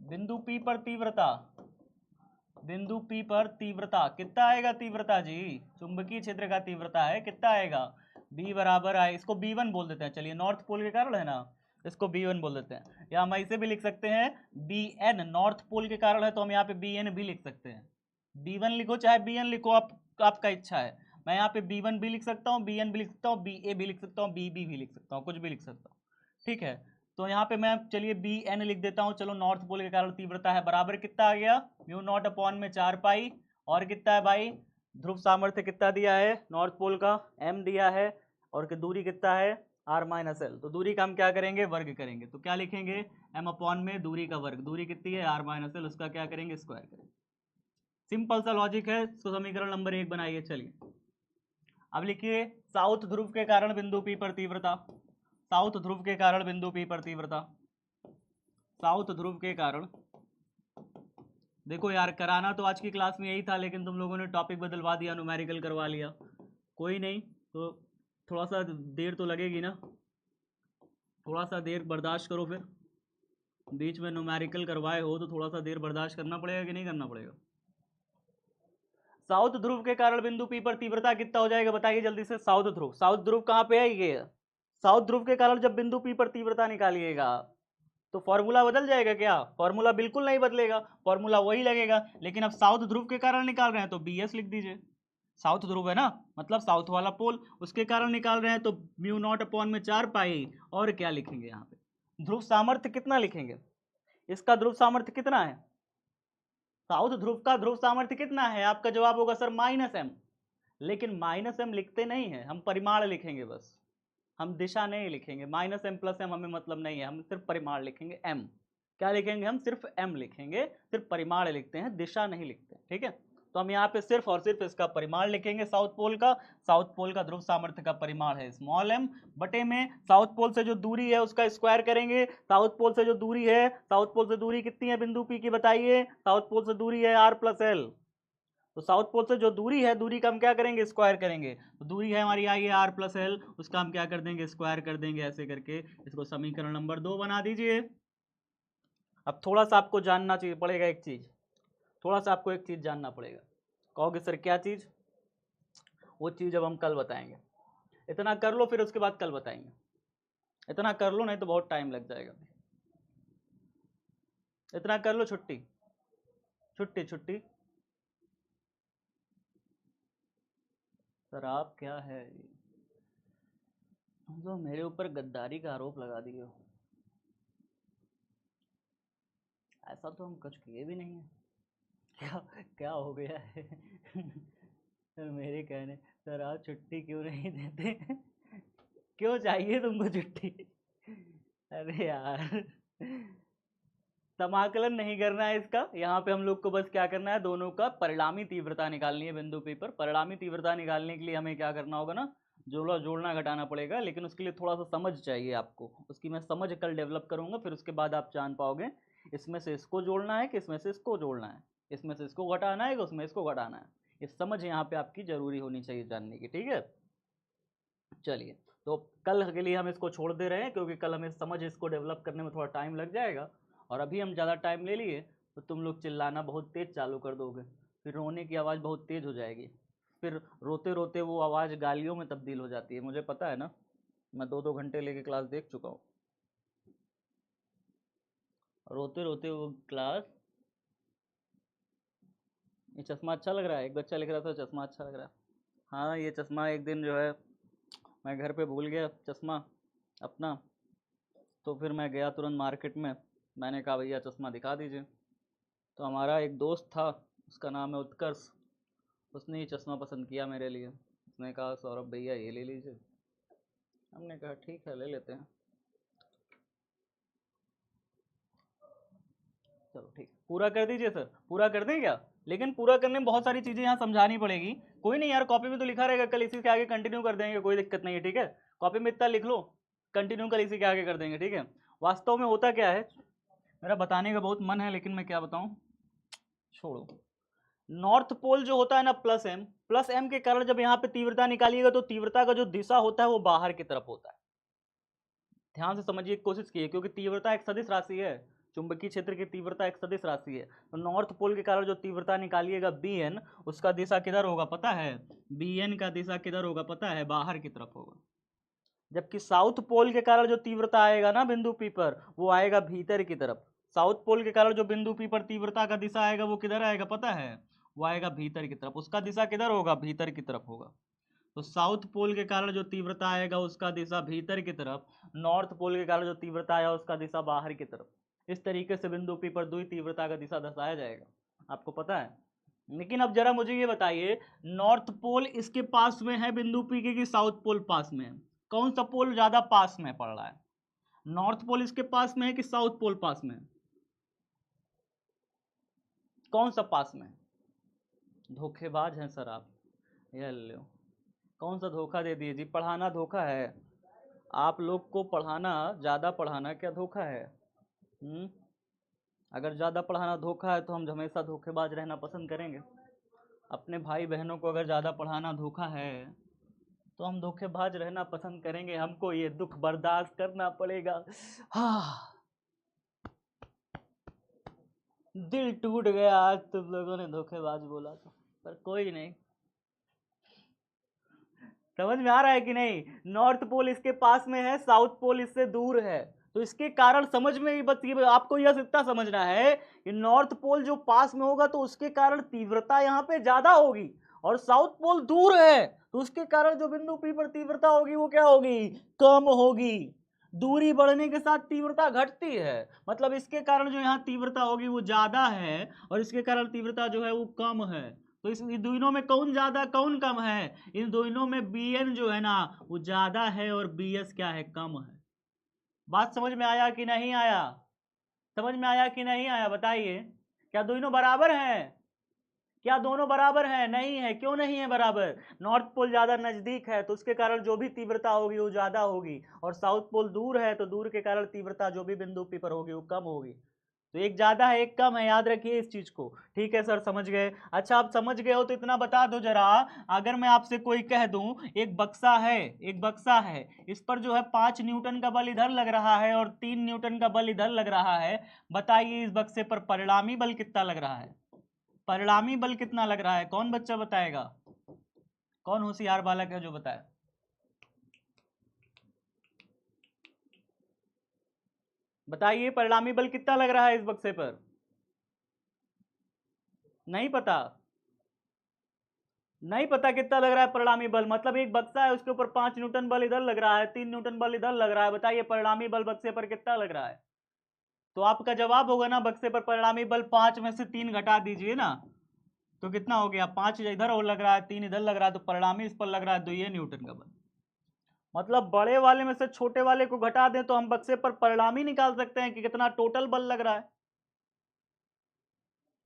बिंदु P पर तीव्रता, बिंदु P पर तीव्रता कितना आएगा? तीव्रता जी, चुंबकीय क्षेत्र का तीव्रता है, कितना आएगा? b बराबर आई, इसको b1 बोल देते हैं, चलिए नॉर्थ पोल के कारण है ना, इसको b1 बोल देते हैं, या हम ऐसे भी लिख सकते हैं bn, नॉर्थ पोल के कारण है तो हम यहाँ पे bn भी लिख सकते हैं, b1 लिखो चाहे bn लिखो, आपका इच्छा है। मैं यहाँ पे b1 भी लिख सकता हूँ, bn भी लिख सकता हूँ, ba भी लिख सकता हूँ, bb भी लिख सकता हूँ, कुछ भी लिख सकता हूँ, ठीक है। तो यहाँ पे मैं चलिए bn लिख देता हूँ, चलो नॉर्थ पोल के कारण तीव्रता है बराबर कितना आ गया, म्यू नॉट अपॉन में 4 पाई, और कितना है भाई, ध्रुव सामर्थ्य कितना दिया है नॉर्थ पोल का, m दिया है, और कि दूरी कितना है r माइनस एल, तो दूरी का हम क्या करेंगे, वर्ग करेंगे, तो क्या लिखेंगे, m अपॉन में दूरी का वर्ग, दूरी कितनी है r माइनस एल, उसका क्या करेंगे, स्क्वायर करेंगे। सिंपल सा लॉजिक है, इसको समीकरण नंबर 1 बनाइए। चलिए अब लिखिए साउथ ध्रुव के कारण बिंदु P पर तीव्रता, साउथ ध्रुव के कारण बिंदु P पर तीव्रता, साउथ ध्रुव के कारण, देखो यार कराना तो आज की क्लास में यही था, लेकिन तुम लोगों ने टॉपिक बदलवा दिया, न्यूमेरिकल करवा लिया, कोई नहीं, तो थोड़ा सा देर तो लगेगी ना, थोड़ा सा देर बर्दाश्त करो, फिर बीच में न्यूमेरिकल करवाए हो तो थोड़ा सा देर बर्दाश्त करना पड़ेगा कि नहीं करना पड़ेगा। साउथ ध्रुव के कारण बिंदु P पर तीव्रता कितना हो जाएगा बताइए जल्दी से, साउथ ध्रुव, साउथ ध्रुव कहाँ पे है ये, साउथ ध्रुव के कारण जब बिंदु P पर तीव्रता निकालिएगा तो फॉर्मूला बदल जाएगा क्या, फॉर्मूला बिल्कुल नहीं बदलेगा, फॉर्मूला वही लगेगा, लेकिन अब साउथ ध्रुव के कारण निकाल रहे हैं तो BS लिख दीजिए, साउथ ध्रुव है ना, मतलब साउथ वाला पोल, उसके कारण निकाल रहे हैं तो म्यू नॉट अपॉन में 4 पाई, और क्या लिखेंगे यहाँ पे, ध्रुव सामर्थ्य कितना लिखेंगे, इसका ध्रुव सामर्थ्य कितना है, साउथ ध्रुव का ध्रुव सामर्थ्य कितना है, आपका जवाब होगा सर -m, लेकिन -m लिखते नहीं है, हम परिमाण लिखेंगे बस, हम दिशा नहीं लिखेंगे, -m + m हमें मतलब नहीं है, हम सिर्फ परिमाण लिखेंगे, m क्या लिखेंगे, हम सिर्फ m लिखेंगे, सिर्फ परिमाण लिखते हैं, दिशा नहीं लिखते, ठीक है। तो हम यहाँ पे सिर्फ और सिर्फ इसका परिमाण लिखेंगे, साउथ पोल का ध्रुव सामर्थ्य का परिमाण है स्मॉल m, बटे में साउथ पोल से जो दूरी है उसका स्क्वायर करेंगे, साउथ पोल से जो दूरी है, साउथ पोल से दूरी कितनी है बिंदु P की बताइए, साउथ पोल से दूरी है r + l, तो साउथ पोल से जो दूरी है, दूरी का हम क्या करेंगे, स्क्वायर करेंगे, तो दूरी है हमारी आई r + l, उसका हम क्या कर देंगे, स्क्वायर कर देंगे, ऐसे करके इसको समीकरण नंबर 2 बना दीजिए। अब थोड़ा सा आपको जानना चाहिए पड़ेगा एक चीज, थोड़ा सा आपको एक चीज जानना पड़ेगा, कहोगे सर क्या चीज, वो चीज अब हम कल बताएंगे, इतना कर लो फिर उसके बाद कल बताएंगे, इतना कर लो नहीं तो बहुत टाइम लग जाएगा, इतना कर लो, छुट्टी छुट्टी छुट्टी, सर आप क्या है जो मेरे ऊपर गद्दारी का आरोप लगा दिए हो, ऐसा तो हम कुछ किए भी नहीं है, क्या क्या हो गया है सर मेरे कहने, सर आप छुट्टी क्यों नहीं देते क्यों चाहिए तुमको छुट्टी अरे यार समाकलन नहीं करना है इसका, यहाँ पे हम लोग को बस क्या करना है, दोनों का परिणामी तीव्रता निकालनी है बिंदु P पर, परिणामी तीव्रता निकालने के लिए हमें क्या करना होगा ना, जोड़ना घटाना पड़ेगा, लेकिन उसके लिए थोड़ा सा समझ चाहिए आपको, उसकी मैं समझ कल डेवलप करूंगा, फिर उसके बाद आप जान पाओगे इसमें से इसको जोड़ना है कि इसमें से इसको जोड़ना है, इसमें से इसको घटाना है कि उसमें इसको घटाना है, ये समझ यहाँ पे आपकी जरूरी होनी चाहिए जानने की, ठीक है। चलिए तो कल के लिए हम इसको छोड़ दे रहे हैं, क्योंकि कल हमें समझ इसको डेवलप करने में थोड़ा टाइम लग जाएगा, और अभी हम ज़्यादा टाइम ले लिए तो तुम लोग चिल्लाना बहुत तेज़ चालू कर दोगे, फिर रोने की आवाज़ बहुत तेज़ हो जाएगी, फिर रोते रोते वो आवाज़ गालियों में तब्दील हो जाती है, मुझे पता है ना, मैं 2-2 घंटे लेके क्लास देख चुका हूँ, रोते रोते वो क्लास, ये चश्मा अच्छा लग रहा है, एक बच्चा लिख रहा था चश्मा अच्छा लग रहा है, हाँ ये चश्मा एक दिन जो है मैं घर पे भूल गया चश्मा अपना, तो फिर मैं गया तुरंत मार्केट में, मैंने कहा भैया चश्मा दिखा दीजिए, तो हमारा एक दोस्त था उसका नाम है उत्कर्ष, उसने ये चश्मा पसंद किया मेरे लिए, उसने कहा सौरभ भैया ये ले लीजिए, हमने कहा ठीक है ले लेते हैं, चलो ठीक, पूरा कर दीजिए सर, पूरा कर दें क्या, लेकिन पूरा करने में बहुत सारी चीज़ें यहाँ समझानी पड़ेगी, कोई नहीं यार कॉपी में तो लिखा रहेगा, कल इसी के आगे कंटिन्यू कर देंगे, कोई दिक्कत नहीं है, ठीक है, कॉपी में इतना लिख लो, कंटिन्यू कल इसी के आगे कर देंगे, ठीक है। वास्तव में होता क्या है, मेरा बताने का बहुत मन है लेकिन मैं क्या बताऊँ, छोड़ो, नॉर्थ पोल जो होता है ना प्लस एम के कारण जब यहाँ पे तीव्रता निकालिएगा तो तीव्रता का जो दिशा होता है वो बाहर की तरफ होता है, ध्यान से समझिए कोशिश कीजिए, क्योंकि तीव्रता एक सदिश राशि है, चुंबकीय क्षेत्र की तीव्रता एक सदिश राशि है, तो नॉर्थ पोल के कारण जो तीव्रता निकालिएगा Bn, उसका दिशा किधर होगा पता है? Bn का दिशा किधर होगा पता है? बाहर की तरफ होगा। जबकि साउथ पोल के कारण जो तीव्रता आएगा ना बिंदु P पर, वो आएगा भीतर की तरफ। साउथ पोल के कारण जो बिंदु P पर तीव्रता का दिशा आएगा वो किधर आएगा पता है? वो आएगा भीतर की तरफ। उसका दिशा किधर होगा? भीतर की तरफ होगा। तो साउथ पोल के कारण जो तीव्रता आएगा उसका दिशा भीतर की तरफ, नॉर्थ पोल के कारण जो तीव्रता आया उसका दिशा बाहर की तरफ। इस तरीके से बिंदु P पर द्वि तीव्रता का दिशा दर्शाया जाएगा, आपको पता है। लेकिन अब जरा मुझे ये बताइए, नॉर्थ पोल इसके पास में है बिंदु P के कि साउथ पोल पास में है? कौन सा पोल ज्यादा पास में पड़ रहा है? नॉर्थ पोल इसके पास में है कि साउथ पोल पास में है? कौन सा पास में? धोखेबाज हैं सर आप। ये लो, कौन सा धोखा दे दिए जी? पढ़ाना धोखा है? आप लोग को पढ़ाना, ज़्यादा पढ़ाना क्या धोखा है? अगर ज़्यादा पढ़ाना धोखा है तो हम हमेशा धोखेबाज रहना पसंद करेंगे। अपने भाई बहनों को अगर ज़्यादा पढ़ाना धोखा है तो हम धोखेबाज रहना पसंद करेंगे। हमको ये दुख बर्दाश्त करना पड़ेगा। हाँ, दिल टूट गया आज तुम लोगों ने धोखेबाज बोला तो, पर कोई नहीं। समझ में आ रहा है कि नहीं? नॉर्थ पोल इसके पास में है, साउथ पोल इससे दूर है, तो इसके कारण समझ में ही बस ये आपको यह इतना समझना है कि नॉर्थ पोल जो पास में होगा तो उसके कारण तीव्रता यहाँ पे ज्यादा होगी, और साउथ पोल दूर है तो उसके कारण जो बिंदु P पर तीव्रता होगी वो क्या होगी? कम होगी। दूरी बढ़ने के साथ तीव्रता घटती है, मतलब इसके कारण जो यहाँ तीव्रता होगी वो ज्यादा है और इसके कारण तीव्रता जो है वो कम है। तो इस दोनों में कौन ज्यादा कौन कम है? इन दोनों में Bn जो है ना वो ज्यादा है और Bs क्या है? कम है। बात समझ में आया कि नहीं आया? समझ में आया कि नहीं आया? बताइए, क्या दोनों बराबर हैं? क्या दोनों बराबर हैं? नहीं है। क्यों नहीं है बराबर? नॉर्थ पोल ज्यादा नजदीक है तो उसके कारण जो भी तीव्रता होगी वो ज्यादा होगी, और साउथ पोल दूर है तो दूर के कारण तीव्रता जो भी बिंदु P पर होगी वो कम होगी। तो एक ज्यादा है एक कम है, याद रखिए इस चीज को। ठीक है सर, समझ गए? अच्छा, आप समझ गए हो तो इतना बता दो जरा, अगर मैं आपसे कोई कह दूं एक बक्सा है, एक बक्सा है, इस पर जो है 5 न्यूटन का बल इधर लग रहा है और 3 न्यूटन का बल इधर लग रहा है, बताइए इस बक्से पर परिणामी बल कितना लग रहा है? परिणामी बल कितना लग रहा है? कौन बच्चा बताएगा? कौन होशियार बालक है जो बताए? बताइए परिणामी बल कितना लग रहा है इस बक्से पर? नहीं पता? नहीं पता कितना लग रहा है परिणामी बल? मतलब एक बक्सा है उसके ऊपर 5 न्यूटन बल इधर लग रहा है, 3 न्यूटन बल इधर लग रहा है, बताइए परिणामी बल बक्से पर कितना लग रहा है? तो आपका जवाब होगा ना, बक्से पर परिणामी बल 5 में से 3 घटा दीजिए ना, तो कितना हो गया? 5 इधर और लग रहा है, 3 इधर लग रहा है, तो परिणामी इस पर लग रहा है 2 न्यूटन का बल। मतलब बड़े वाले में से छोटे वाले को घटा दें तो हम बक्से पर परिणामी निकाल सकते हैं कि कितना टोटल बल लग रहा है।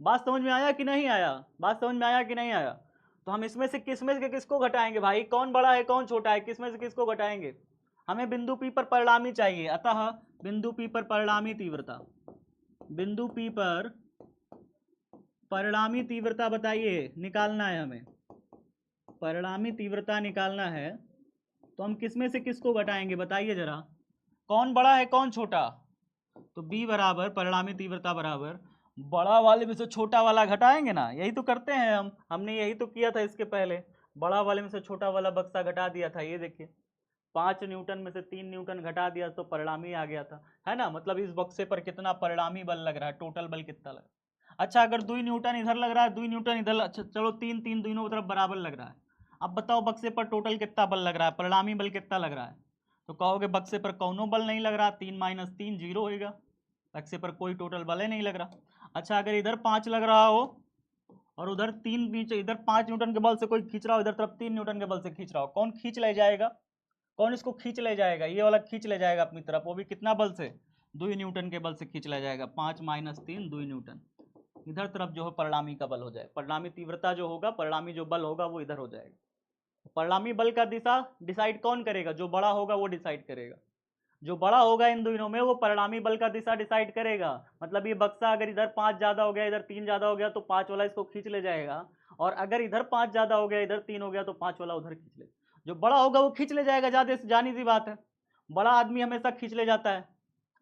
बात समझ में आया कि नहीं आया? बात समझ में आया कि नहीं आया? तो हम इसमें से किसको घटाएंगे भाई? कौन बड़ा है कौन छोटा है? किसमें से किसको घटाएंगे? हमें बिंदु P पर परिणामी चाहिए, अतः बिंदु P पर परिणामी तीव्रता, बिंदु P पर परिणामी तीव्रता बताइए, निकालना है हमें। परिणामी तीव्रता निकालना है तो हम किसमें से किसको घटाएंगे बताइए जरा, कौन बड़ा है कौन छोटा? तो B बराबर परिणामी तीव्रता बराबर बड़ा वाले में से छोटा वाला घटाएंगे ना, यही तो करते हैं हमने यही तो किया था इसके पहले। बड़ा वाले में से छोटा वाला बक्सा घटा दिया था, ये देखिए 5 न्यूटन में से 3 न्यूटन घटा दिया तो परिणामी आ गया था, है ना? मतलब इस बक्से पर कितना परिणामी बल लग रहा है, टोटल बल कितना लग रहा है। अच्छा, अगर 2 न्यूटन इधर लग रहा है, 2 न्यूटन इधर, अच्छा चलो 3 दोनों तरफ बराबर लग रहा है। अब बताओ बक्से पर टोटल कितना बल लग रहा है, परिणामी बल कितना लग रहा है? तो कहोगे बक्से पर कौनो बल नहीं लग रहा, 3 - 3 0 होगा, बक्से पर कोई टोटल बल ही नहीं लग रहा। अच्छा, अगर इधर 5 लग रहा हो और उधर 3 नीचे, इधर 5 न्यूटन के बल से कोई खींच रहा हो, इधर तरफ 3 न्यूटन के बल से खींच रहा हो, कौन खींच ले जाएगा? कौन इसको खींच ले जाएगा? ये वाला खींच ले जाएगा अपनी तरफ, वो भी कितना बल से? 2 न्यूटन के बल से खींच ले जाएगा, 5 - 3 2 न्यूटन। इधर तरफ जो है परिणामी का बल हो जाए, परिणामी तीव्रता जो होगा, परिणामी जो बल होगा वो इधर हो जाएगा। परिणामी बल का दिशा डिसाइड कौन करेगा? जो बड़ा होगा वो डिसाइड करेगा। जो बड़ा होगा इन दोनों में वो परिणामी बल का दिशा डिसाइड करेगा। मतलब ये बक्सा अगर इधर 5 ज्यादा हो गया, इधर 3 ज्यादा हो गया, तो 5 वाला इसको खींच ले जाएगा, और अगर इधर 5 ज्यादा हो गया, इधर 3 हो गया, तो 5 वाला उधर खींच ले। जो बड़ा होगा वो खींच ले जाएगा, ज्यादा जानी सी बात है, बड़ा आदमी हमेशा खींच ले जाता है।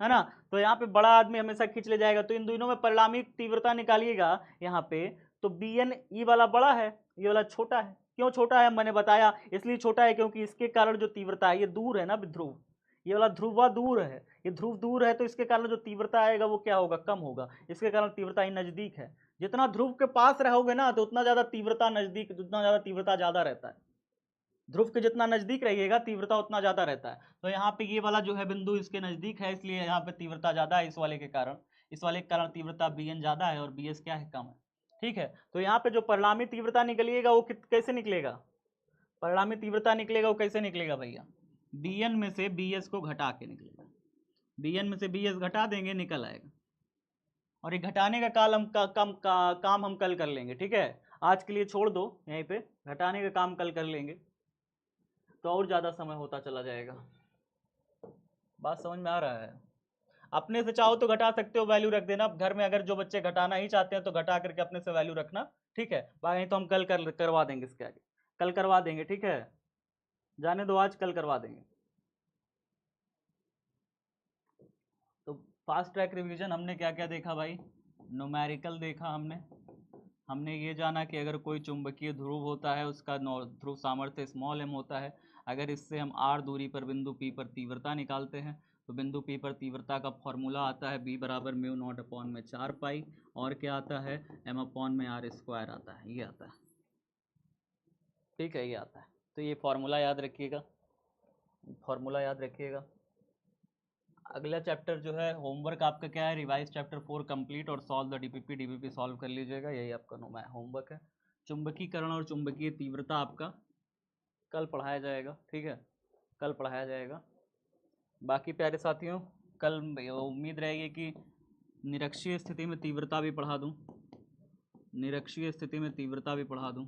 है ना। तो यहाँ पे बड़ा आदमी हमेशा खींच ले जाएगा, तो इन दोनों में परिणामी तीव्रता निकालिएगा यहाँ पे, तो BN ई वाला बड़ा है, ये वाला छोटा है। क्यों छोटा है मैंने बताया, इसलिए छोटा है क्योंकि इसके कारण जो तीव्रता है, ये दूर है ना ध्रुव, ये वाला ध्रुव दूर है, ये ध्रुव दूर है, तो इसके कारण जो तीव्रता आएगा वो क्या होगा, कम होगा। इसके कारण तीव्रता ही नजदीक है। जितना ध्रुव के पास रहोगे ना तो उतना ज्यादा तीव्रता नजदीक, उतना ज्यादा तीव्रता ज्यादा रहता है। ध्रुव के जितना नजदीक रहिएगा तीव्रता उतना ज्यादा रहता है। तो यहाँ पे ये वाला जो है बिंदु इसके नजदीक है, इसलिए यहाँ पे तीव्रता ज्यादा है इस वाले के कारण। इस वाले के कारण तीव्रता BN ज्यादा है और BS क्या है, कम है। ठीक है, तो यहाँ पे जो परिणामी तीव्रता निकलिएगा वो कैसे निकलेगा, परिणामी तीव्रता निकलेगा वो कैसे निकलेगा भैया, BN में से BS को घटा के निकलेगा। BN में से BS घटा देंगे, निकल आएगा। और ये घटाने का काम हम कल कर लेंगे। ठीक है, आज के लिए छोड़ दो यहीं पे, घटाने का काम कल कर लेंगे तो और ज़्यादा समय होता चला जाएगा। बात समझ में आ रहा है। अपने से चाहो तो घटा सकते हो, वैल्यू रख देना घर में, अगर जो बच्चे घटाना ही चाहते हैं तो घटा करके अपने से वैल्यू रखना। ठीक है, बाकी तो हम कल करवा देंगे, इसके आगे कल करवा देंगे। ठीक है, जाने दो, आज कल करवा देंगे। तो फास्ट ट्रैक रिवीजन हमने क्या क्या देखा भाई, न्यूमेरिकल देखा हमने ये जाना कि अगर कोई चुंबकीय ध्रुव होता है उसका ध्रुव सामर्थ्य स्मॉल m होता है। अगर इससे हम r दूरी पर बिंदु P पर तीव्रता निकालते हैं तो बिंदु P पर तीव्रता का फॉर्मूला आता है B बराबर म्यू नॉट अपॉन में 4 पाई, और क्या आता है m अपॉन में r स्क्वायर आता है, ये आता है। ठीक है, ये आता है। तो ये फॉर्मूला याद रखिएगा, फॉर्मूला याद रखिएगा। अगला चैप्टर जो है होमवर्क आपका क्या है, रिवाइज चैप्टर 4 कंप्लीट और सॉल्व द डीपीपी सॉल्व कर लीजिएगा, यही आपका होमवर्क है। चुंबकीकरण और चुंबकीय तीव्रता आपका कल पढ़ाया जाएगा। ठीक है, कल पढ़ाया जाएगा। बाकी प्यारे साथियों, कल उम्मीद रहेगी कि निरक्षीय स्थिति में तीव्रता भी पढ़ा दूं, निरक्षीय स्थिति में तीव्रता भी पढ़ा दूं,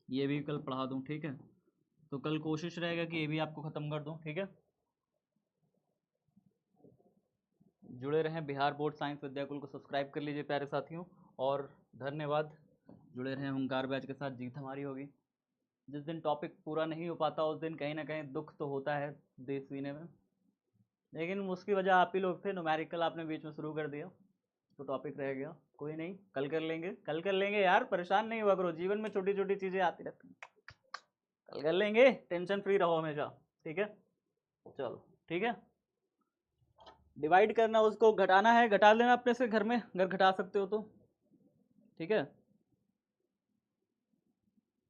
ये भी कल पढ़ा दूं। ठीक है, तो कल कोशिश रहेगा कि ये भी आपको ख़त्म कर दूं। ठीक है, जुड़े रहें, बिहार बोर्ड साइंस विद्याकुल को सब्सक्राइब कर लीजिए प्यारे साथियों, और धन्यवाद। जुड़े रहें, हुंकार बैच के साथ जीत हमारी होगी। जिस दिन टॉपिक पूरा नहीं हो पाता उस दिन कहीं ना कहीं दुख तो होता है देश सीने में, लेकिन उसकी वजह आप ही लोग थे, न्यूमेरिकल आपने बीच में शुरू कर दिया तो टॉपिक रह गया। कोई नहीं, कल कर लेंगे, कल कर लेंगे यार, परेशान नहीं हुआ करो, जीवन में छोटी छोटी चीज़ें आती रहती हैं, कल कर लेंगे, टेंशन फ्री रहो हमेशा। ठीक है, चलो ठीक है। डिवाइड करना, उसको घटाना है, घटा लेना अपने से घर में, अगर घटा सकते हो तो। ठीक है,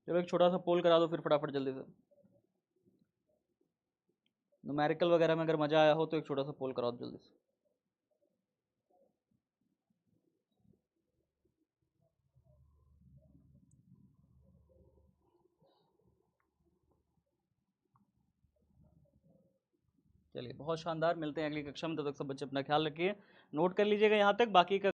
चलो एक छोटा सा पोल करा दो फिर फटाफट जल्दी से। न्यूमेरिकल वगैरह में अगर मज़ा आया हो तो एक छोटा सा पोल करा दो जल्दी से। चलिए, बहुत शानदार, मिलते हैं अगली कक्षा में, तब तक सब बच्चे अपना ख्याल रखिए, नोट कर लीजिएगा यहाँ तक, बाकी का